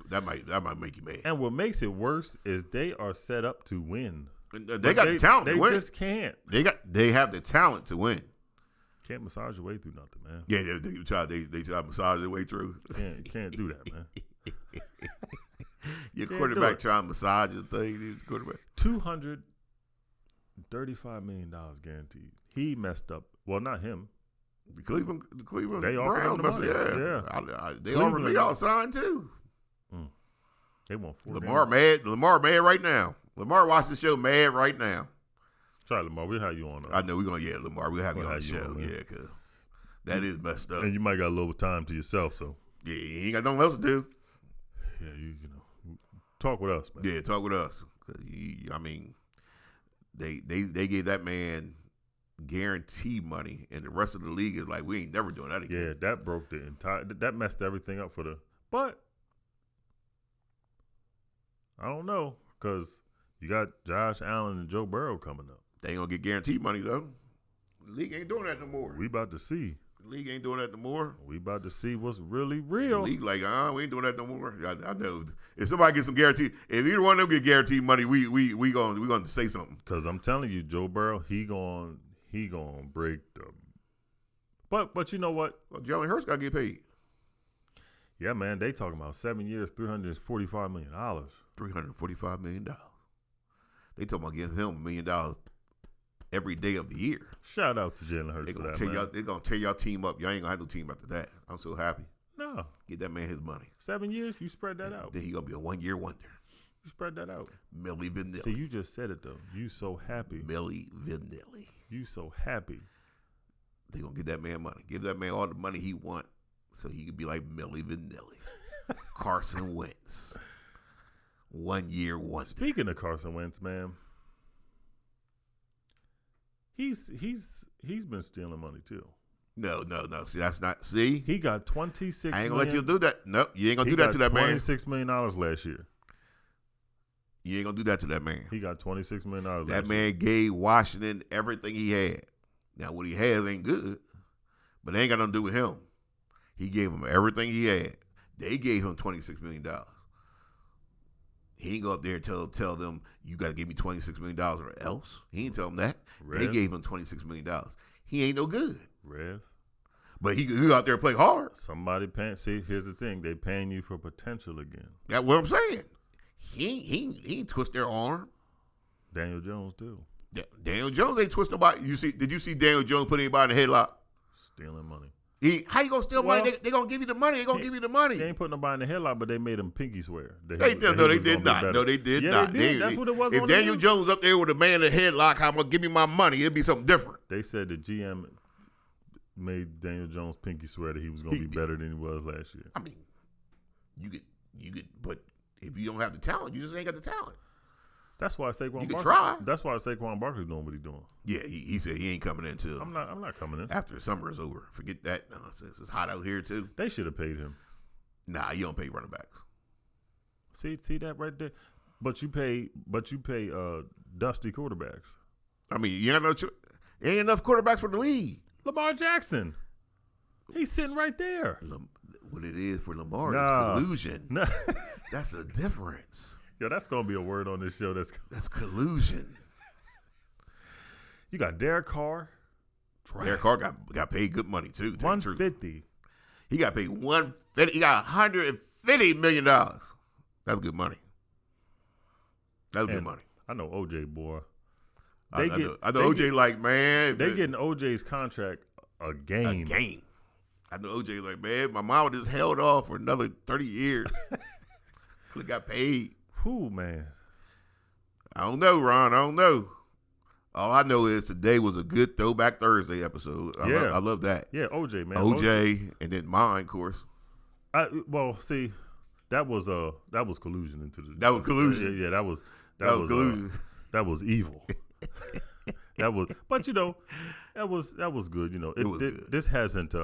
That might make you mad. And what makes it worse is they are set up to win. They got the talent to win. They just can't. They have the talent to win. Can't massage your way through nothing, man. Yeah, they try to massage their way through. Can't do that, man. Your quarterback trying to massage the thing. Quarterback. $235 million guaranteed. He messed up. Well, not him. The Cleveland they offered Browns. him the money. They offered me all signed too. They want Lamar mad. Lamar mad right now. Lamar watching the show mad right now. Sorry, Lamar. We'll have you on. I know we're gonna. Yeah, Lamar. We'll have you on the show. Because that is messed up. And you might got a little time to yourself. So yeah, you ain't got nothing else to do. Yeah, you know, talk with us, man. Yeah, talk with us. I mean, they gave that man guarantee money, and the rest of the league is like, we ain't never doing that again. Yeah, that broke the entire. That messed everything up for the. But I don't know, because you got Josh Allen and Joe Burrow coming up. They ain't gonna get guaranteed money though. The league ain't doing that no more. We about to see. The league ain't doing that no more. We about to see what's really real. The league like, we ain't doing that no more. I know. If somebody gets some guaranteed, if either one of them get guaranteed money, we gonna say something. Because I'm telling you, Joe Burrow, he gonna break the. But you know what? Well, Jalen Hurts got to get paid. Yeah, man, they talking about 7 years, $345 million. $345 million. They talking about giving him $1 million every day of the year. Shout out to Jalen Hurts for that, man. They're going to tear y'all team up. Y'all ain't going to have no team after that. I'm so happy. No. Get that man his money. 7 years, you spread that out. Then he going to be a one-year wonder. You spread that out. Millie Vanilli. See, you just said it, though. You so happy. Millie Vanilli. You so happy. They going to get that man money. Give that man all the money he want so he could be like Millie Vanilli. Carson Wentz. 1 year wonder. Speaking of Carson Wentz, man, he's been stealing money too. No. See, that's not. See, he got $26 I ain't gonna let you do that. Nope, you ain't gonna do that to that man. $26 million last year. You ain't gonna do that to that man. He got $26 million last year. That man gave Washington everything he had. Now what he has ain't good, but it ain't got nothing to do with him. He gave him everything he had. They gave him $26 million. He ain't go up there and tell them, you got to give me $26 million or else. He ain't tell them that. Rev. They gave him $26 million. He ain't no good. Rev. But he go out there and play hard. Somebody paying. See, here's the thing. They paying you for potential again. That's what I'm saying. He twist their arm. Daniel Jones, too. Daniel Jones ain't twist nobody. Did you see Daniel Jones put anybody in the headlock? Stealing money. How you gonna steal money? They gonna give you the money. They gonna give you the money. They ain't putting nobody in the headlock, but they made him pinky swear. No, they did not. No, they did not. They did. That's what it was. If Daniel Jones up there with a man in the headlock, how much give me my money? It'd be something different. They said the GM made Daniel Jones pinky swear that he was gonna be better than he was last year. I mean, you get, but if you don't have the talent, you just ain't got the talent. That's why Saquon Barkley. You can try. That's why Saquon Barkley's doing what he's doing. Yeah, he said he ain't coming in until I'm not coming in after the summer is over. Forget that nonsense. It's hot out here too. They should have paid him. Nah, you don't pay running backs. See that right there. But you pay dusty quarterbacks. I mean, you ain't enough quarterbacks for the league. Lamar Jackson. He's sitting right there. What it is for Lamar is collusion. Nah. That's a difference. Yo, that's gonna be a word on this show. That's collusion. You got Derek Carr. Derek Carr got paid good money too. $150. He got paid $150. He got $150 million. That's good money. That's good money. I know OJ, boy. I know OJ like, man. They getting OJ's contract a game. I know OJ like, man, my mama just held off for another 30 years. Could have got paid. Whew, man. I don't know, Ron. I don't know. All I know is today was a good Throwback Thursday episode. I love that. Yeah, OJ, man. OJ, and then mine, of course. See, that was collusion into the. That was collusion. Yeah, that was collusion. That was evil. That was, but that was good. It was good. This hasn't.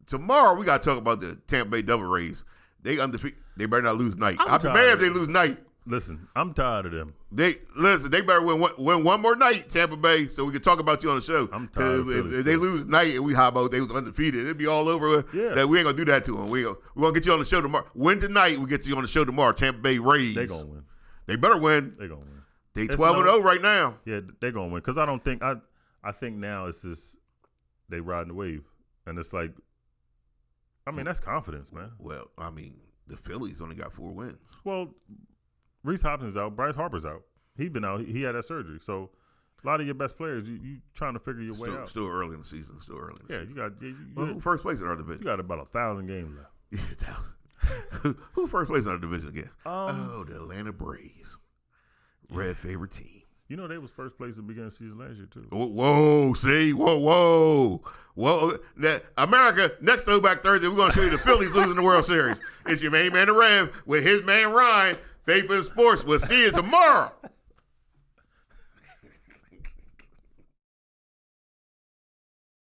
Tomorrow we got to talk about the Tampa Bay Devil Rays. They undefeated. They better not lose night. I'll be mad if they lose night. Listen, I'm tired of them. They better win one more night, Tampa Bay, so we can talk about you on the show. I'm tired. If they lose night and we hop out, they was undefeated. It'd be all over. Yeah. That we ain't gonna do that to them. We're gonna get you on the show tomorrow. Win tonight, we get you on the show tomorrow. Tampa Bay Rays. They gonna win. They better win. They gonna win. They 12-0 right now. Yeah, they gonna win. Cause I don't think I think now it's just they riding the wave, and it's like, I mean that's confidence, man. Well, I mean the Phillies only got 4 wins. Well, Reese Hopkins out. Bryce Harper's out. He's been out. He had that surgery. So a lot of your best players, you trying to figure your way out. Still early in the season. You got who first place in our division? You got about 1,000 games left. Who first place in our division again? The Atlanta Braves. Red favorite team. You know they was first place at the beginning of the season last year too. Whoa, see? Whoa. America, next Throwback Thursday, we're going to show you the Phillies losing the World Series. It's your main man, the Rev, with his man, Ryan. Faith in Sports. We'll see you tomorrow.